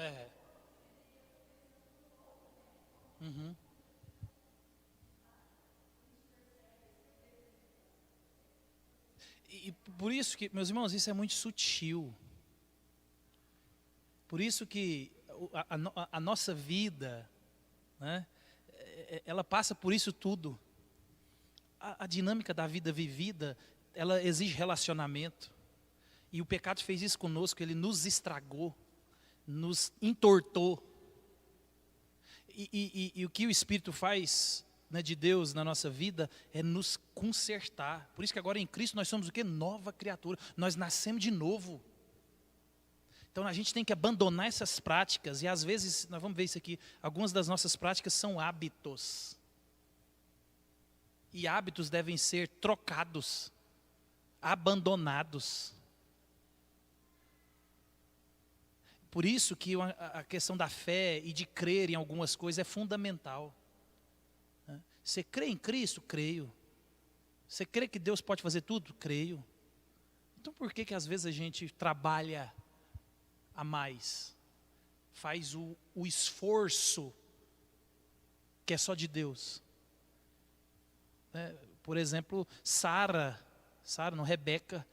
É. Uhum. E por isso que, meus irmãos, isso é muito sutil. Por isso que a nossa vida, né, ela passa por isso tudo. A dinâmica da vida vivida, ela exige relacionamento. E o pecado fez isso conosco, ele nos estragou, nos entortou. E o que o Espírito faz, né, de Deus na nossa vida é nos consertar. Por isso que agora em Cristo nós somos o quê? Nova criatura. Nós nascemos de novo. Então a gente tem que abandonar essas práticas. E às vezes, nós vamos ver isso aqui, algumas das nossas práticas são hábitos. E hábitos devem ser trocados, abandonados. Por isso que a questão da fé e de crer em algumas coisas é fundamental. Você crê em Cristo? Creio. Você crê que Deus pode fazer tudo? Creio. Então por que às vezes a gente trabalha a mais? Faz o esforço que é só de Deus. Por exemplo, Rebeca.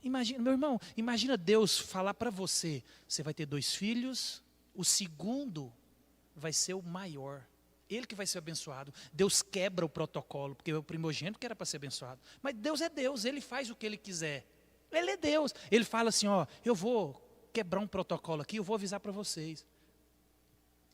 Imagina, meu irmão, imagina Deus falar para você, você vai ter 2 filhos, o segundo vai ser o maior. Ele que vai ser abençoado. Deus quebra o protocolo, porque é o primogênito que era para ser abençoado. Mas Deus é Deus, Ele faz o que Ele quiser. Ele é Deus. Ele fala assim, ó, eu vou quebrar um protocolo aqui, eu vou avisar para vocês.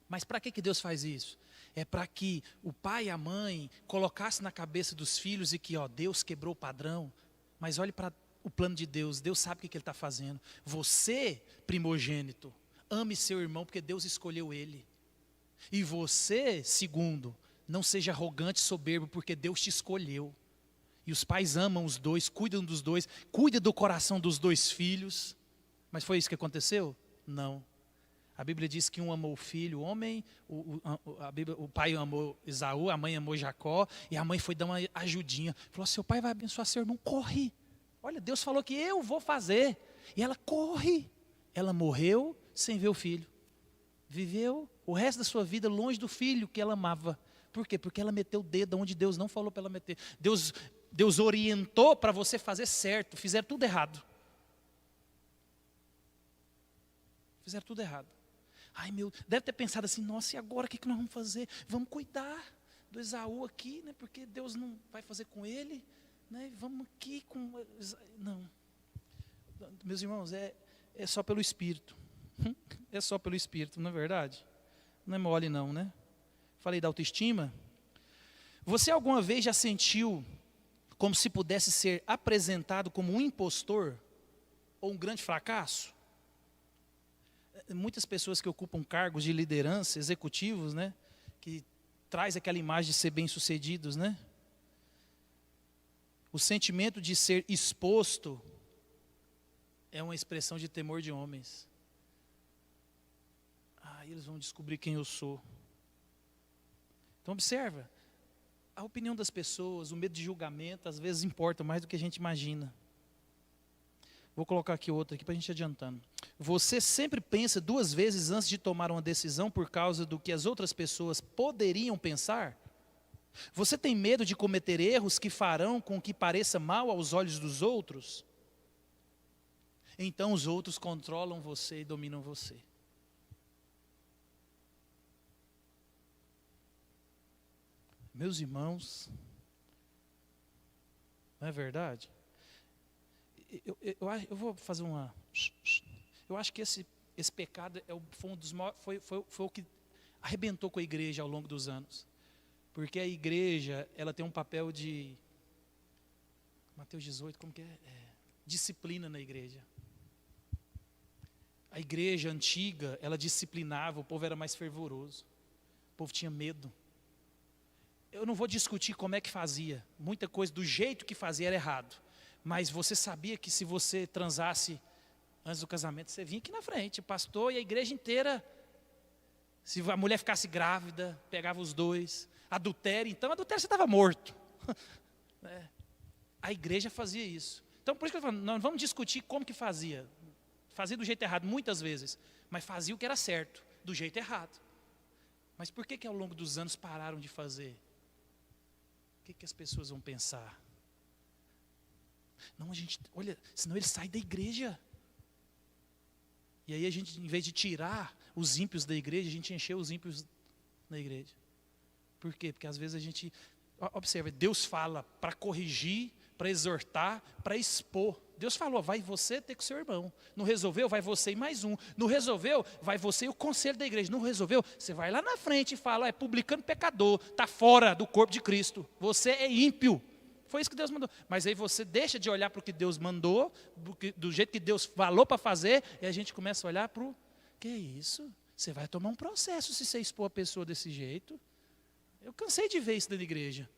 Mas para que Deus faz isso? É para que o pai e a mãe colocassem na cabeça dos filhos e que, ó, Deus quebrou o padrão, mas olhe para o plano de Deus, Deus sabe o que Ele está fazendo. Você, primogênito, ame seu irmão porque Deus escolheu ele. E você, segundo, não seja arrogante, soberbo, porque Deus te escolheu. E os pais amam os dois, cuidam dos dois, cuidam do coração dos 2 filhos. Mas foi isso que aconteceu? Não. A Bíblia diz que um amou o filho, o homem, o pai amou Esaú, a mãe amou Jacó, e a mãe foi dar uma ajudinha. Falou, seu pai vai abençoar seu irmão, corre. Olha, Deus falou que eu vou fazer. E ela corre. Ela morreu sem ver o filho. Viveu o resto da sua vida longe do filho que ela amava. Por quê? Porque ela meteu o dedo onde Deus não falou para ela meter. Deus orientou para você fazer certo, fizeram tudo errado. Fizeram tudo errado. Ai deve ter pensado assim, nossa, e agora o que nós vamos fazer? Vamos cuidar do Esaú aqui, né? Porque Deus não vai fazer com ele, né? Vamos aqui com... Não. Meus irmãos, é só pelo Espírito. É só pelo Espírito, não é verdade? Não é mole não, né? Falei da autoestima. Você alguma vez já sentiu como se pudesse ser apresentado como um impostor ou um grande fracasso? Muitas pessoas que ocupam cargos de liderança, executivos, né? Que traz aquela imagem de ser bem-sucedidos, né? O sentimento de ser exposto é uma expressão de temor de homens. Eles vão descobrir quem eu sou. Então observa, a opinião das pessoas, o medo de julgamento, às vezes importa mais do que a gente imagina. Vou colocar aqui outra aqui para a gente ir adiantando. Você sempre pensa 2 vezes antes de tomar uma decisão por causa do que as outras pessoas poderiam pensar? Você tem medo de cometer erros que farão com que pareça mal aos olhos dos outros? Então os outros controlam você e dominam você. Meus irmãos, não é verdade? Eu vou fazer uma... Eu acho que esse pecado foi um dos maiores, foi o que arrebentou com a igreja ao longo dos anos. Porque a igreja, ela tem um papel de... Mateus 18, como que é? Disciplina na igreja. A igreja antiga, ela disciplinava, o povo era mais fervoroso. O povo tinha medo. Eu não vou discutir como é que fazia. Muita coisa do jeito que fazia era errado. Mas você sabia que se você transasse antes do casamento, você vinha aqui na frente, o pastor e a igreja inteira. Se a mulher ficasse grávida, pegava os 2. Adultério, então adultério você estava morto. A igreja fazia isso. Então por isso que eu falo, nós vamos discutir como que fazia. Fazia do jeito errado muitas vezes, mas fazia o que era certo, do jeito errado. Mas por que ao longo dos anos pararam de fazer? O que as pessoas vão pensar? Não, olha, senão ele sai da igreja. E aí a gente, em vez de tirar os ímpios da igreja, a gente encheu os ímpios na igreja. Por quê? Porque às vezes a gente, observa, Deus fala para corrigir, para exortar, para expor. Deus falou, vai você ter com seu irmão. Não resolveu, vai você e mais um. Não resolveu, vai você e o conselho da igreja. Não resolveu, você vai lá na frente e fala, é publicano pecador, está fora do corpo de Cristo. Você é ímpio. Foi isso que Deus mandou. Mas aí você deixa de olhar para o que Deus mandou, do jeito que Deus falou para fazer, e a gente começa a olhar para o, que é isso? Você vai tomar um processo se você expor a pessoa desse jeito. Eu cansei de ver isso dentro da igreja.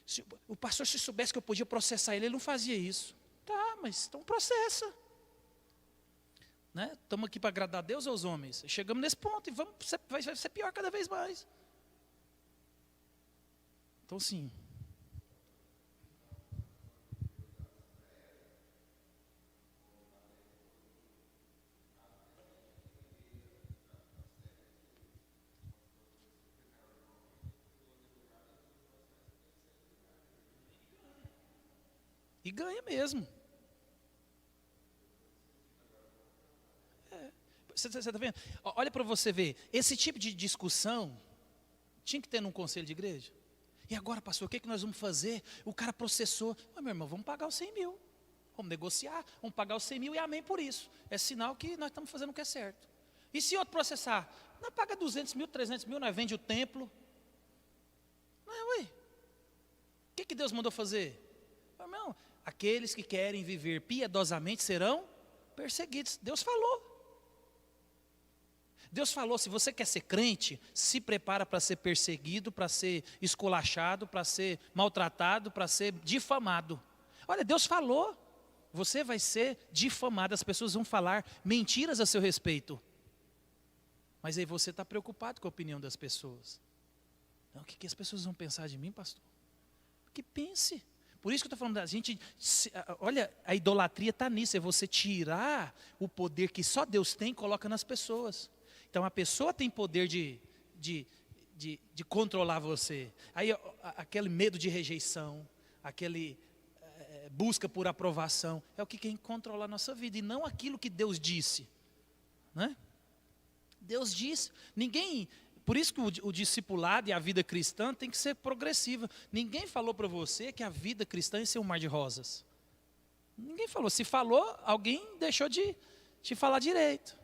Se o pastor, se soubesse que eu podia processar ele não fazia isso. Tá, mas então processa. Né? Estamos aqui para agradar a Deus ou aos homens? Chegamos nesse ponto e vai ser pior cada vez mais. Então, sim. E ganha mesmo. Você está vendo? Olha para você ver. Esse tipo de discussão tinha que ter num conselho de igreja. E agora, pastor, o que nós vamos fazer? O cara processou. Meu irmão, vamos pagar os 100 mil. Vamos negociar, vamos pagar os 100 mil e amém por isso. É sinal que nós estamos fazendo o que é certo. E se outro processar? Não paga 200 mil, 300 mil, nós vende o templo. Não é, ué. O que Deus mandou fazer? Irmão, aqueles que querem viver piedosamente serão perseguidos. Deus falou. Deus falou, se você quer ser crente, se prepara para ser perseguido, para ser esculachado, para ser maltratado, para ser difamado. Olha, Deus falou, você vai ser difamado, as pessoas vão falar mentiras a seu respeito. Mas aí você está preocupado com a opinião das pessoas. Então, o que as pessoas vão pensar de mim, pastor? Que pense. Por isso que eu estou falando da gente, olha, a idolatria está nisso, é você tirar o poder que só Deus tem e coloca nas pessoas. Então a pessoa tem poder de controlar você. Aí aquele medo de rejeição, aquele busca por aprovação, é o que quer controlar a nossa vida, e não aquilo que Deus disse. Né? Deus disse, ninguém... Por isso que o discipulado e a vida cristã tem que ser progressiva. Ninguém falou para você que a vida cristã ia ser um mar de rosas. Ninguém falou. Se falou, alguém deixou de te falar direito.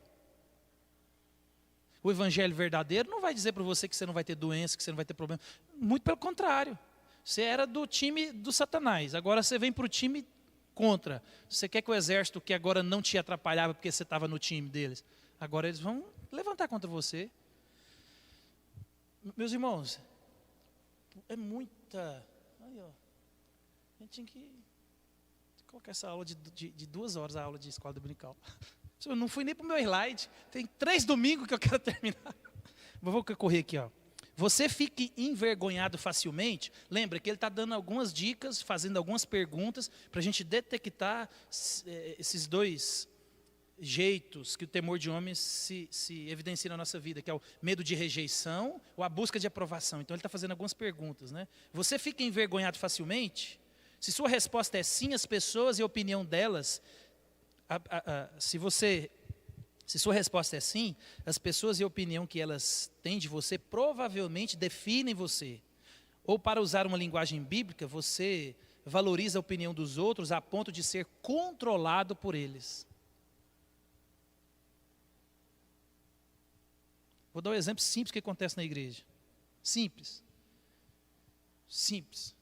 O evangelho verdadeiro não vai dizer para você que você não vai ter doença, que você não vai ter problema. Muito pelo contrário. Você era do time do Satanás, agora você vem para o time contra. Você quer que o exército, que agora não te atrapalhava porque você estava no time deles, agora eles vão levantar contra você. Meus irmãos, é muita... Aí, ó, a gente tinha que colocar essa aula de 2 horas, a aula de escola dominical. Eu não fui nem para o meu slide, tem 3 domingos que eu quero terminar. Vou correr aqui, ó. Você fique envergonhado facilmente. Lembra que ele está dando algumas dicas, fazendo algumas perguntas, para a gente detectar esses 2 jeitos que o temor de homens se evidencia na nossa vida, que é o medo de rejeição ou a busca de aprovação. Então ele está fazendo algumas perguntas, né? Você fica envergonhado facilmente? Se sua resposta é sim, as pessoas e a opinião delas, se sua resposta é sim, as pessoas e a opinião que elas têm de você provavelmente definem você. Ou, para usar uma linguagem bíblica, você valoriza a opinião dos outros a ponto de ser controlado por eles. Vou dar um exemplo simples que acontece na igreja. Simples. Simples.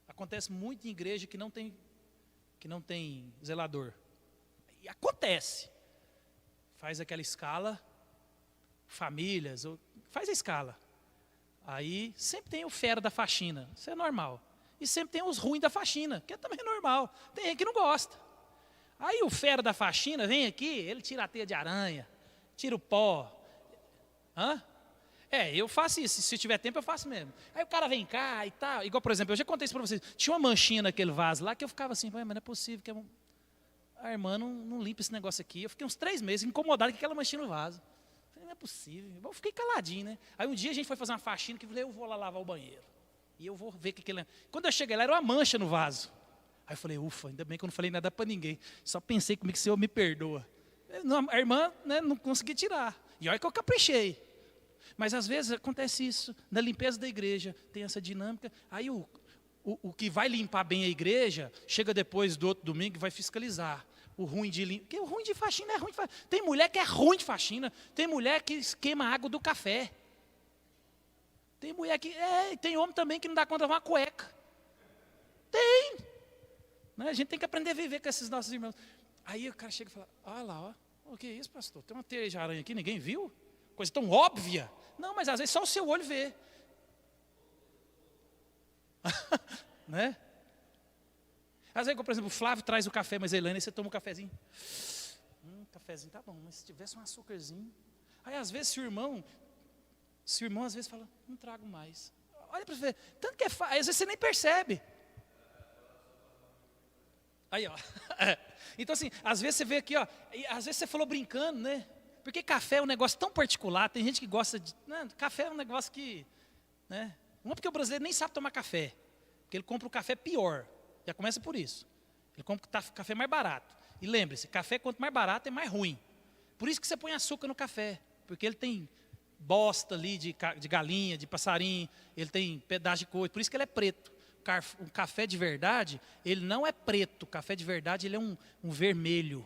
Acontece muito em igreja que não tem zelador. E acontece. Faz aquela escala, famílias, faz a escala. Aí sempre tem o fera da faxina, isso é normal. E sempre tem os ruins da faxina, que é também normal. Tem gente que não gosta. Aí o fera da faxina vem aqui, ele tira a teia de aranha, tira o pó. Eu faço isso, se tiver tempo eu faço mesmo. Aí o cara vem cá e tal, igual por exemplo, eu já contei isso para vocês, tinha uma manchinha naquele vaso lá que eu ficava assim, mas não é possível que a irmã não limpa esse negócio aqui. Eu fiquei uns 3 meses incomodado com aquela manchinha no vaso. Falei, não é possível. Eu fiquei caladinho, né? Aí um dia a gente foi fazer uma faxina que eu falei, eu vou lá lavar o banheiro. E eu vou ver o que ele... Quando eu cheguei lá, era uma mancha no vaso. Aí eu falei, ufa, ainda bem que eu não falei nada para ninguém. Só pensei comigo que o Senhor me perdoa. A irmã, né, não consegui tirar. E olha que eu caprichei. Mas às vezes acontece isso. Na limpeza da igreja tem essa dinâmica. Aí o o que vai limpar bem a igreja, chega depois do outro domingo e vai fiscalizar. O ruim de limpar. Porque o ruim de faxina é ruim de faxina. Tem mulher que é ruim de faxina. Tem mulher que queima a água do café. Tem mulher que. Tem homem também que não dá conta de uma cueca. Tem. Né? A gente tem que aprender a viver com esses nossos irmãos. Aí o cara chega e fala: olha lá, ó. O que é isso, pastor? Tem uma teia de aranha aqui, ninguém viu? Coisa tão óbvia. Não, mas às vezes só o seu olho vê. Né? Às vezes, por exemplo, o Flávio traz o café, mas a Elaine, aí você toma um cafezinho. Cafezinho tá bom, mas se tivesse um açúcarzinho. Aí às vezes, se o irmão às vezes fala: não trago mais. Olha para você ver, tanto que é fácil, às vezes você nem percebe. Aí, ó. Então assim, às vezes você vê aqui, ó, e às vezes você falou brincando, né? Porque café é um negócio tão particular, tem gente que gosta de. Né? Café é um negócio que. Né? Não, porque o brasileiro nem sabe tomar café. Porque ele compra o café pior. Já começa por isso. Ele compra o café mais barato. E lembre-se, café quanto mais barato é mais ruim. Por isso que você põe açúcar no café. Porque ele tem bosta ali de galinha, de passarinho, ele tem pedaço de coisa. Por isso que ele é preto. O café de verdade, ele não é preto. O café de verdade, ele é um vermelho,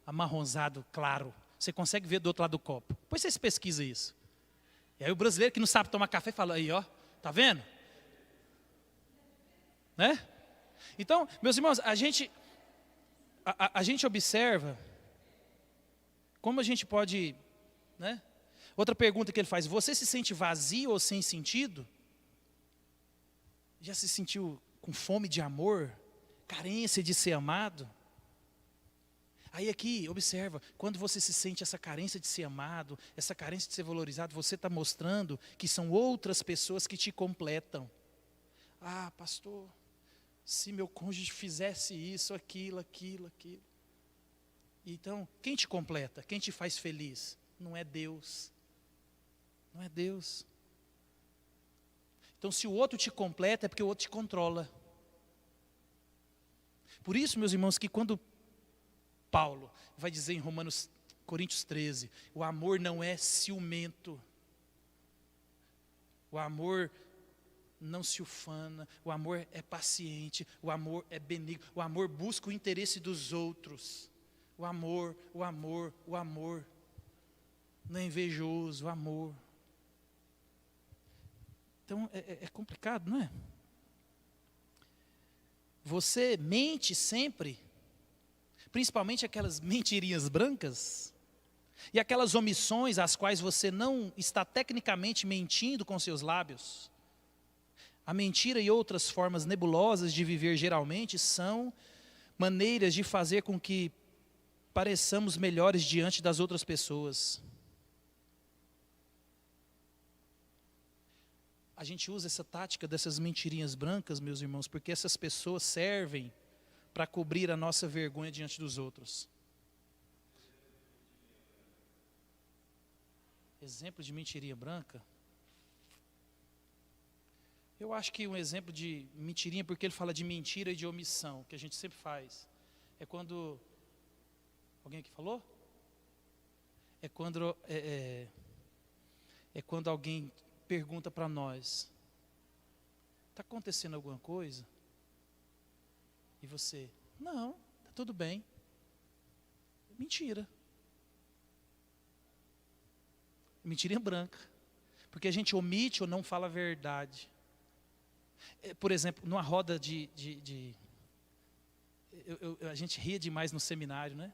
amarronzado, claro. Você consegue ver do outro lado do copo. Depois vocês pesquisam isso. E aí o brasileiro que não sabe tomar café fala: aí, ó, tá vendo? Né? Então, meus irmãos, a gente observa como a gente pode, né? Outra pergunta que ele faz: você se sente vazio ou sem sentido? Já se sentiu com fome de amor? Carência de ser amado? Aí aqui, observa, quando você se sente essa carência de ser amado, essa carência de ser valorizado, você está mostrando que são outras pessoas que te completam. Ah, pastor, se meu cônjuge fizesse isso, aquilo. Então, quem te completa? Quem te faz feliz? Não é Deus. Não é Deus. Então, se o outro te completa, é porque o outro te controla. Por isso, meus irmãos, que quando Paulo vai dizer em Coríntios 13, o amor não é ciumento. O amor não se ufana, o amor é paciente, o amor é benigno, o amor busca o interesse dos outros. O amor não é invejoso, o amor. Então é complicado, não é? Você mente sempre, principalmente aquelas mentirinhas brancas, e aquelas omissões às quais você não está tecnicamente mentindo com seus lábios. A mentira e outras formas nebulosas de viver geralmente são maneiras de fazer com que pareçamos melhores diante das outras pessoas. A gente usa essa tática dessas mentirinhas brancas, meus irmãos, porque essas pessoas servem para cobrir a nossa vergonha diante dos outros. Exemplo de mentirinha branca? Eu acho que um exemplo de mentirinha, porque ele fala de mentira e de omissão, que a gente sempre faz, é quando... Alguém aqui falou? É quando alguém pergunta para nós: está acontecendo alguma coisa? E você: não, está tudo bem. Mentira. Mentirinha branca. Porque a gente omite ou não fala a verdade. Por exemplo, numa roda a gente ria demais no seminário, né?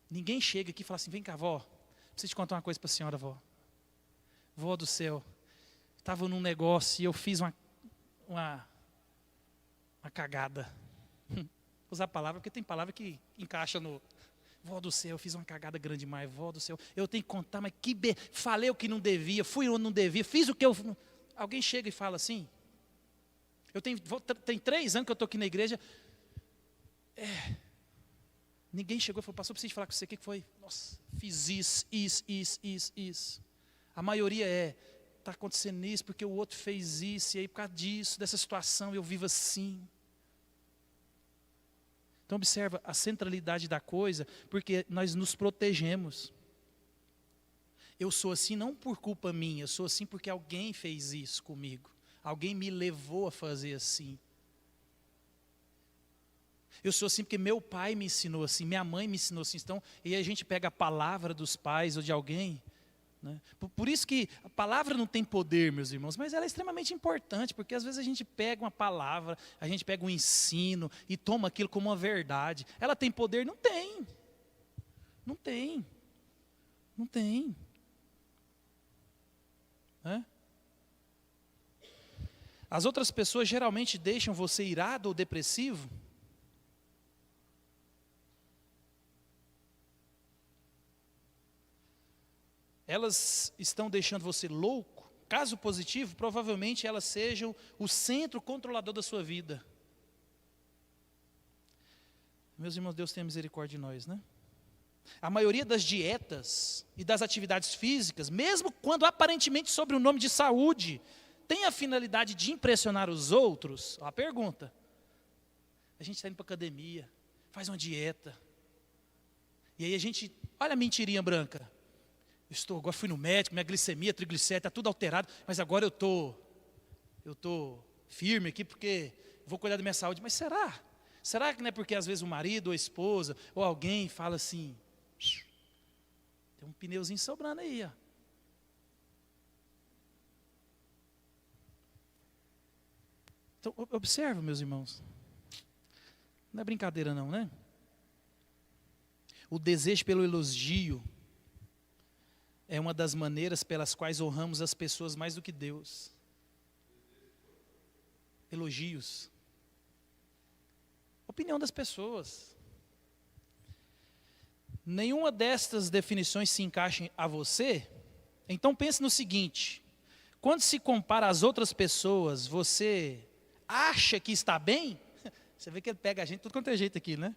Ninguém chega aqui e fala assim: vem cá, vó, preciso te contar uma coisa para a senhora, vó. Vó do céu, estava num negócio e eu fiz uma cagada. Usar a palavra, porque tem palavra que encaixa no... Vó do céu, eu fiz uma cagada grande demais, vó do céu. Eu tenho que contar, mas falei o que não devia, fui onde não devia, fiz o que eu... Alguém chega e fala assim... Tem 3 anos que eu estou aqui na igreja. Ninguém chegou e falou: pastor, preciso falar com você, o que foi? Nossa, fiz isso. A maioria está acontecendo isso porque o outro fez isso, e aí por causa disso, dessa situação, eu vivo assim. Então observa a centralidade da coisa, porque nós nos protegemos. Eu sou assim não por culpa minha, eu sou assim porque alguém fez isso comigo. Alguém me levou a fazer assim. Eu sou assim porque meu pai me ensinou assim, minha mãe me ensinou assim. Então, e a gente pega a palavra dos pais ou de alguém, né? Por isso que a palavra não tem poder, meus irmãos, mas ela é extremamente importante, porque às vezes a gente pega uma palavra, a gente pega um ensino e toma aquilo como uma verdade. Ela tem poder? Não tem. Não tem. Não tem. Né? As outras pessoas geralmente deixam você irado ou depressivo. Elas estão deixando você louco. Caso positivo, provavelmente elas sejam o centro controlador da sua vida. Meus irmãos, Deus tenha misericórdia de nós, né? A maioria das dietas e das atividades físicas, mesmo quando aparentemente sobre o nome de saúde, tem a finalidade de impressionar os outros. Ó, a pergunta: a gente está indo para a academia, faz uma dieta, e aí a gente, olha a mentirinha branca. Agora fui no médico, minha glicemia, triglicéridos, está tudo alterado, mas agora eu tô firme aqui porque vou cuidar da minha saúde. Mas será? Será que não é porque às vezes o marido ou a esposa ou alguém fala assim, tem um pneuzinho sobrando aí, ó. Então, observa, meus irmãos. Não é brincadeira não, né? O desejo pelo elogio é uma das maneiras pelas quais honramos as pessoas mais do que Deus. Elogios. Opinião das pessoas. Nenhuma destas definições se encaixa a você, então pense no seguinte: quando se compara às outras pessoas, você acha que está bem? Você vê que ele pega a gente tudo quanto é jeito aqui, né?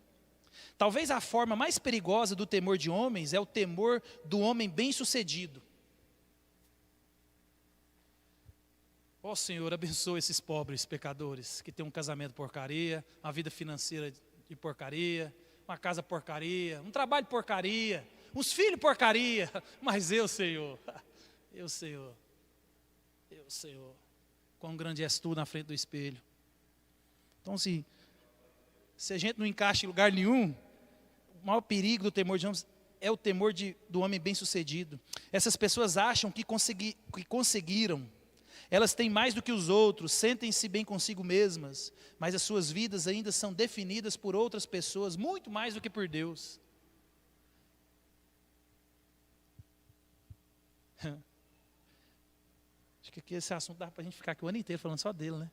Talvez a forma mais perigosa do temor de homens é o temor do homem bem-sucedido. Ó Senhor, abençoa esses pobres pecadores que têm um casamento porcaria, uma vida financeira de porcaria, uma casa porcaria, um trabalho porcaria, uns filhos porcaria, mas eu, Senhor, quão grande és tu na frente do espelho. Então, se a gente não encaixa em lugar nenhum, o maior perigo do temor de homens é o temor do homem bem-sucedido. Essas pessoas acham que conseguiram. Elas têm mais do que os outros, sentem-se bem consigo mesmas, mas as suas vidas ainda são definidas por outras pessoas, muito mais do que por Deus. Acho que aqui esse assunto dá para a gente ficar aqui o ano inteiro falando só dele, né?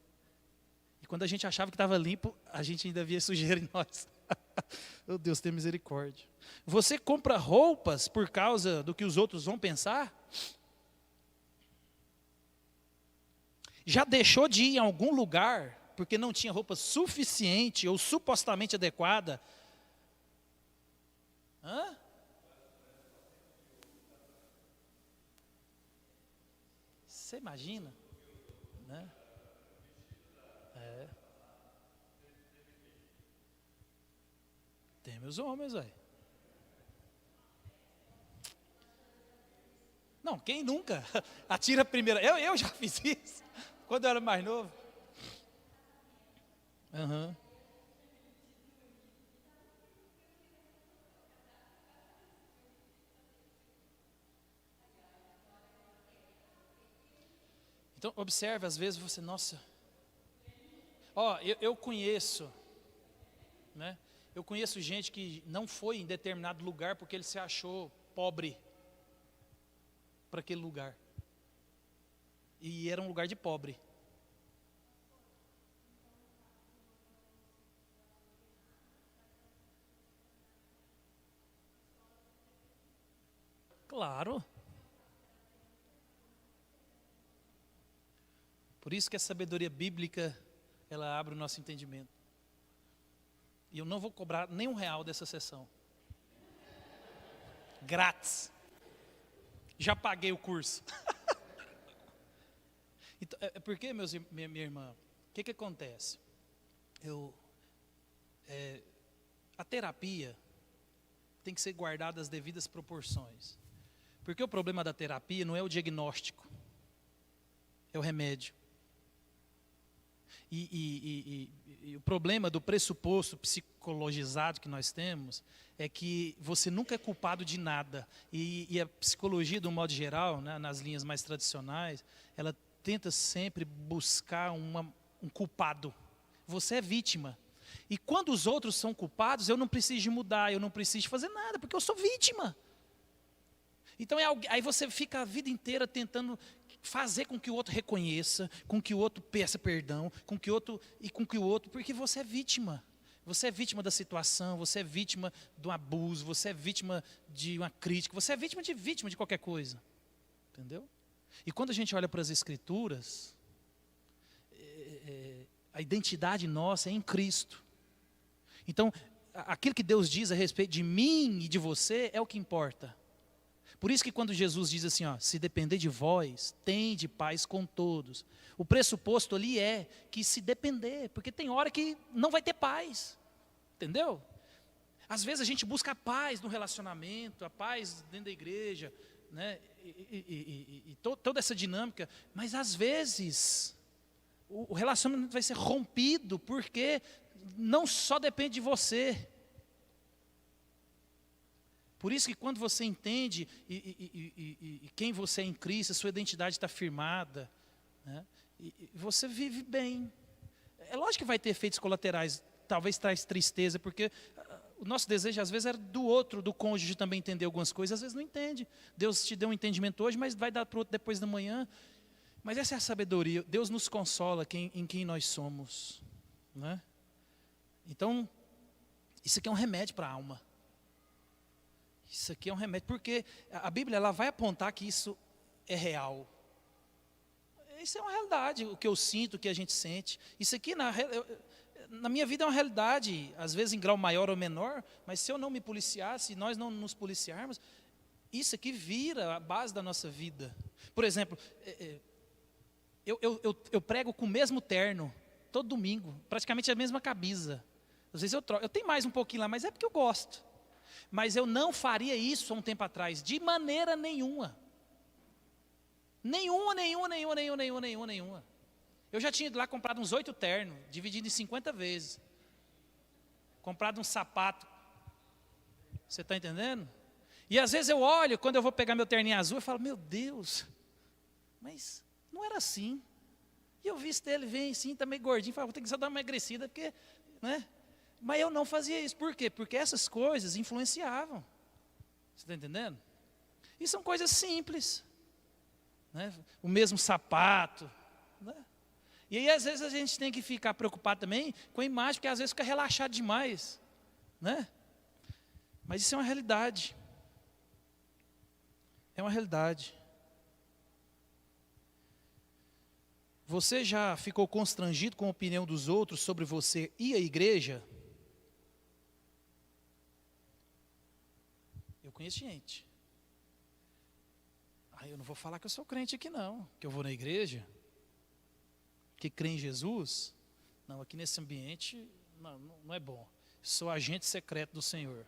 E quando a gente achava que estava limpo, a gente ainda via sujeira em nós. Meu Deus, tenha misericórdia. Você compra roupas por causa do que os outros vão pensar? Já deixou de ir em algum lugar porque não tinha roupa suficiente ou supostamente adequada? Hã? Você imagina? Né? Tem meus homens, velho. Não, quem nunca? Atira a primeira. Eu já fiz isso quando eu era mais novo. Uhum. Então, observe, às vezes você, nossa. Ó, eu conheço, né? Eu conheço gente que não foi em determinado lugar porque ele se achou pobre para aquele lugar. E era um lugar de pobre. Claro. Por isso que a sabedoria bíblica, ela abre o nosso entendimento. E eu não vou cobrar nem R$1 dessa sessão. Grátis. Já paguei o curso. Então, porque, minha irmã, o que acontece? A terapia tem que ser guardada as devidas proporções. Porque o problema da terapia não é o diagnóstico, é o remédio. E o problema do pressuposto psicologizado que nós temos é que você nunca é culpado de nada. E a psicologia, de um modo geral, né, nas linhas mais tradicionais, ela tenta sempre buscar um culpado. Você é vítima. E quando os outros são culpados, eu não preciso de mudar, eu não preciso de fazer nada, porque eu sou vítima. Então aí você fica a vida inteira tentando fazer com que o outro reconheça, com que o outro peça perdão, com que o outro, porque você é vítima. Você é vítima da situação, você é vítima do abuso, você é vítima de uma crítica, você é vítima de qualquer coisa. Entendeu? E quando a gente olha para as Escrituras, a identidade nossa é em Cristo. Então, aquilo que Deus diz a respeito de mim e de você é o que importa. Por isso que quando Jesus diz assim, ó, se depender de vós, tende paz com todos. O pressuposto ali é que se depender, porque tem hora que não vai ter paz. Entendeu? Às vezes a gente busca a paz no relacionamento, a paz dentro da igreja, né? Toda essa dinâmica, mas às vezes o relacionamento vai ser rompido porque não só depende de você. Por isso que quando você entende quem você é em Cristo, a sua identidade está firmada, né? Você vive bem. É lógico que vai ter efeitos colaterais, talvez traz tristeza, porque o nosso desejo às vezes era do outro, do cônjuge também entender algumas coisas, às vezes não entende. Deus te deu um entendimento hoje, mas vai dar para o outro depois da manhã. Mas essa é a sabedoria, Deus nos consola em quem nós somos, né? Então, isso aqui é um remédio para a alma. Isso aqui é um remédio, porque a Bíblia ela vai apontar que isso é real. Isso é uma realidade, o que eu sinto, o que a gente sente. Isso aqui na minha vida é uma realidade, às vezes em grau maior ou menor, mas se eu não me policiar, se nós não nos policiarmos, isso aqui vira a base da nossa vida. Por exemplo, eu prego com o mesmo terno, todo domingo, praticamente a mesma camisa. Às vezes eu troco, eu tenho mais um pouquinho lá, mas é porque eu gosto. Mas eu não faria isso há um tempo atrás, de maneira nenhuma. Nenhuma. Eu já tinha ido lá comprado uns 8 ternos, dividido em 50 vezes. Comprado um sapato. Você está entendendo? E às vezes eu olho, quando eu vou pegar meu terninho azul, eu falo, meu Deus, mas não era assim. E eu visto ele, vem assim, está meio gordinho, falo, vou ter que só dar uma emagrecida, porque, né? Mas eu não fazia isso. Por quê? Porque essas coisas influenciavam. Você está entendendo? E são coisas simples, né? O mesmo sapato, né? E aí às vezes a gente tem que ficar preocupado também com a imagem, porque às vezes fica relaxado demais, né? Mas isso é uma realidade. É uma realidade. Você já ficou constrangido com a opinião dos outros sobre você e a igreja? Eu conheço gente. Eu não vou falar que eu sou crente aqui não, que eu vou na igreja, que crê em Jesus. Não, aqui nesse ambiente não é bom. Sou agente secreto do Senhor,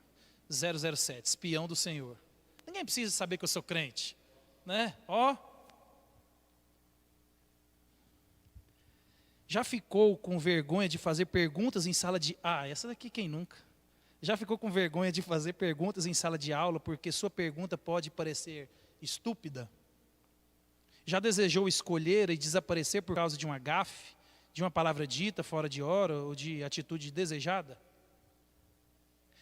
007, espião do Senhor. Ninguém precisa saber que eu sou crente, né? Ó. Já ficou com vergonha de fazer perguntas em sala de... essa daqui quem nunca? Já ficou com vergonha de fazer perguntas em sala de aula porque sua pergunta pode parecer estúpida? Já desejou escolher e desaparecer por causa de uma gafe, de uma palavra dita fora de hora ou de atitude desejada?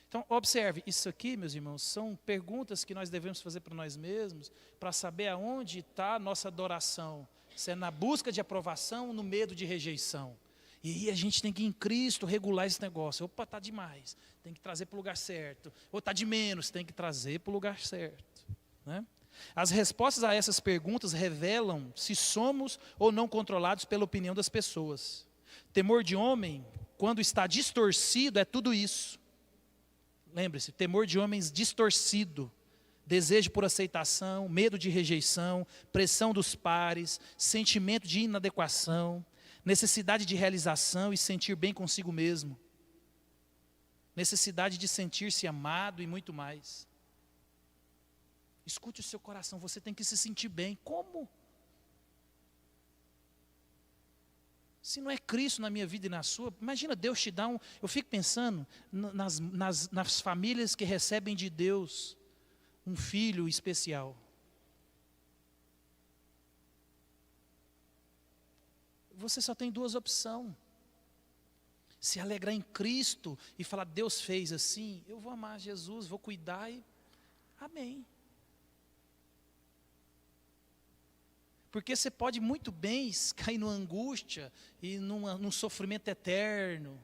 Então, observe, isso aqui, meus irmãos, são perguntas que nós devemos fazer para nós mesmos, para saber aonde está a nossa adoração. Se é na busca de aprovação ou no medo de rejeição. E aí a gente tem que, em Cristo, regular esse negócio. Opa, está demais, tem que trazer para o lugar certo. Ou está de menos, tem que trazer para o lugar certo, né? As respostas a essas perguntas revelam se somos ou não controlados pela opinião das pessoas. Temor de homem, quando está distorcido, é tudo isso. Lembre-se, temor de homens distorcido. Desejo por aceitação, medo de rejeição, pressão dos pares, sentimento de inadequação, necessidade de realização e sentir bem consigo mesmo, necessidade de sentir-se amado e muito mais. Escute o seu coração, você tem que se sentir bem. Como? Se não é Cristo na minha vida e na sua, imagina Deus te dar um... Eu fico pensando nas famílias que recebem de Deus um filho especial. Você só tem duas opções. Se alegrar em Cristo e falar, Deus fez assim, eu vou amar Jesus, vou cuidar e... Amém. Porque você pode muito bem cair numa angústia e num sofrimento eterno.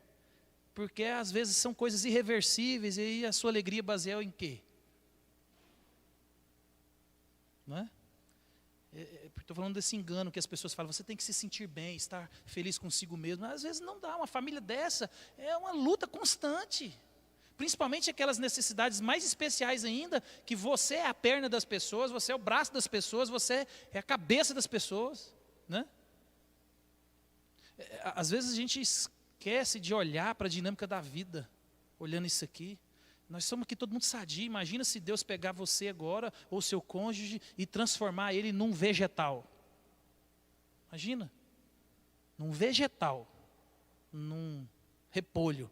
Porque às vezes são coisas irreversíveis e aí a sua alegria baseia em quê? Não é? Estou falando desse engano que as pessoas falam, você tem que se sentir bem, estar feliz consigo mesmo. Às vezes não dá, uma família dessa é uma luta constante. Principalmente aquelas necessidades mais especiais ainda, que você é a perna das pessoas, você é o braço das pessoas, você é a cabeça das pessoas, né? Às vezes a gente esquece de olhar para a dinâmica da vida, olhando isso aqui. Nós somos aqui todo mundo sadio. Imagina se Deus pegar você agora, ou seu cônjuge, e transformar ele num vegetal. Imagina, num vegetal, num repolho.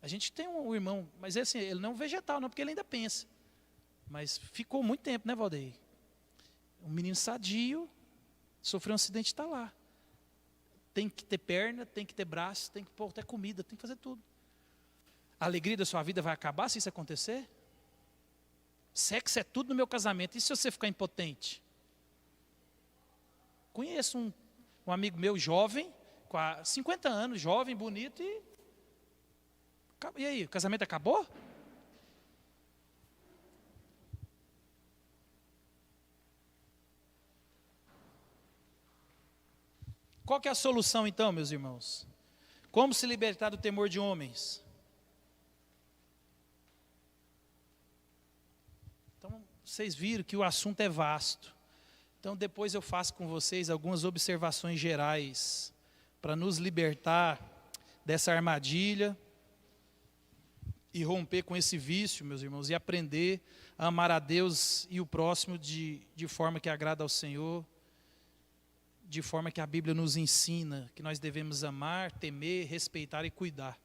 A gente tem um irmão, mas é assim, ele não é um vegetal, não, porque ele ainda pensa. Mas ficou muito tempo, né, Valdeir? Um menino sadio, sofreu um acidente e está lá. Tem que ter perna, tem que ter braço, tem que pôr até comida, tem que fazer tudo. A alegria da sua vida vai acabar se isso acontecer? Sexo é tudo no meu casamento. E se você ficar impotente? Conheço um amigo meu jovem, com 50 anos, jovem, bonito, e aí, o casamento acabou? Qual que é a solução então, meus irmãos? Como se libertar do temor de homens? Então, vocês viram que o assunto é vasto. Então, depois eu faço com vocês algumas observações gerais para nos libertar dessa armadilha e romper com esse vício, meus irmãos, e aprender a amar a Deus e o próximo de forma que agrada ao Senhor, de forma que a Bíblia nos ensina que nós devemos amar, temer, respeitar e cuidar.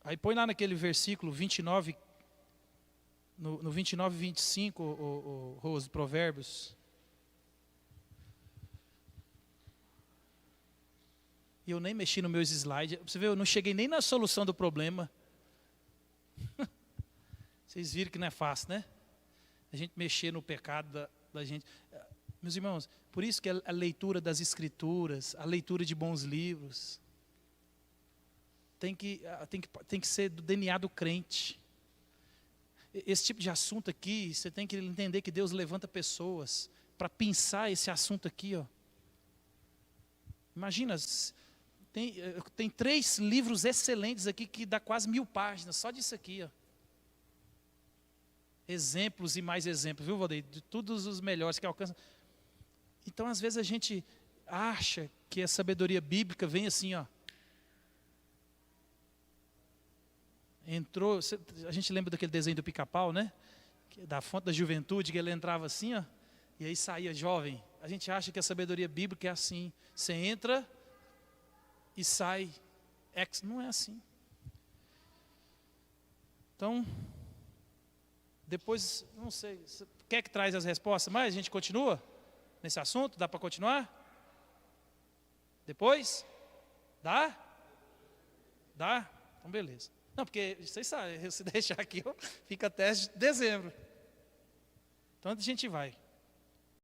Aí põe lá naquele versículo 29, no 29 e 25, Rose, Provérbios. E eu nem mexi nos meus slides. Você vê, eu não cheguei nem na solução do problema. Vocês viram que não é fácil, né? A gente mexer no pecado da gente. Meus irmãos, por isso que a leitura das Escrituras, a leitura de bons livros, tem que ser do DNA do crente. Esse tipo de assunto aqui, você tem que entender que Deus levanta pessoas para pensar esse assunto aqui, ó. Imagina, tem 3 livros excelentes aqui que dá quase 1000 páginas, só disso aqui, ó. Exemplos e mais exemplos, viu, Valdeir? De todos os melhores que alcançam. Então, às vezes a gente acha que a sabedoria bíblica vem assim, ó. Entrou, a gente lembra daquele desenho do Pica-Pau, né? Da fonte da juventude, que ele entrava assim, ó, e aí saía jovem. A gente acha que a sabedoria bíblica é assim. Você entra e sai. Não é assim. Então, depois, não sei, quer que traz as respostas? Mas a gente continua nesse assunto? Dá para continuar? Depois? Dá? Dá? Então, beleza. Não, porque, vocês sabem, se deixar aqui, fica até dezembro. Então, a gente vai.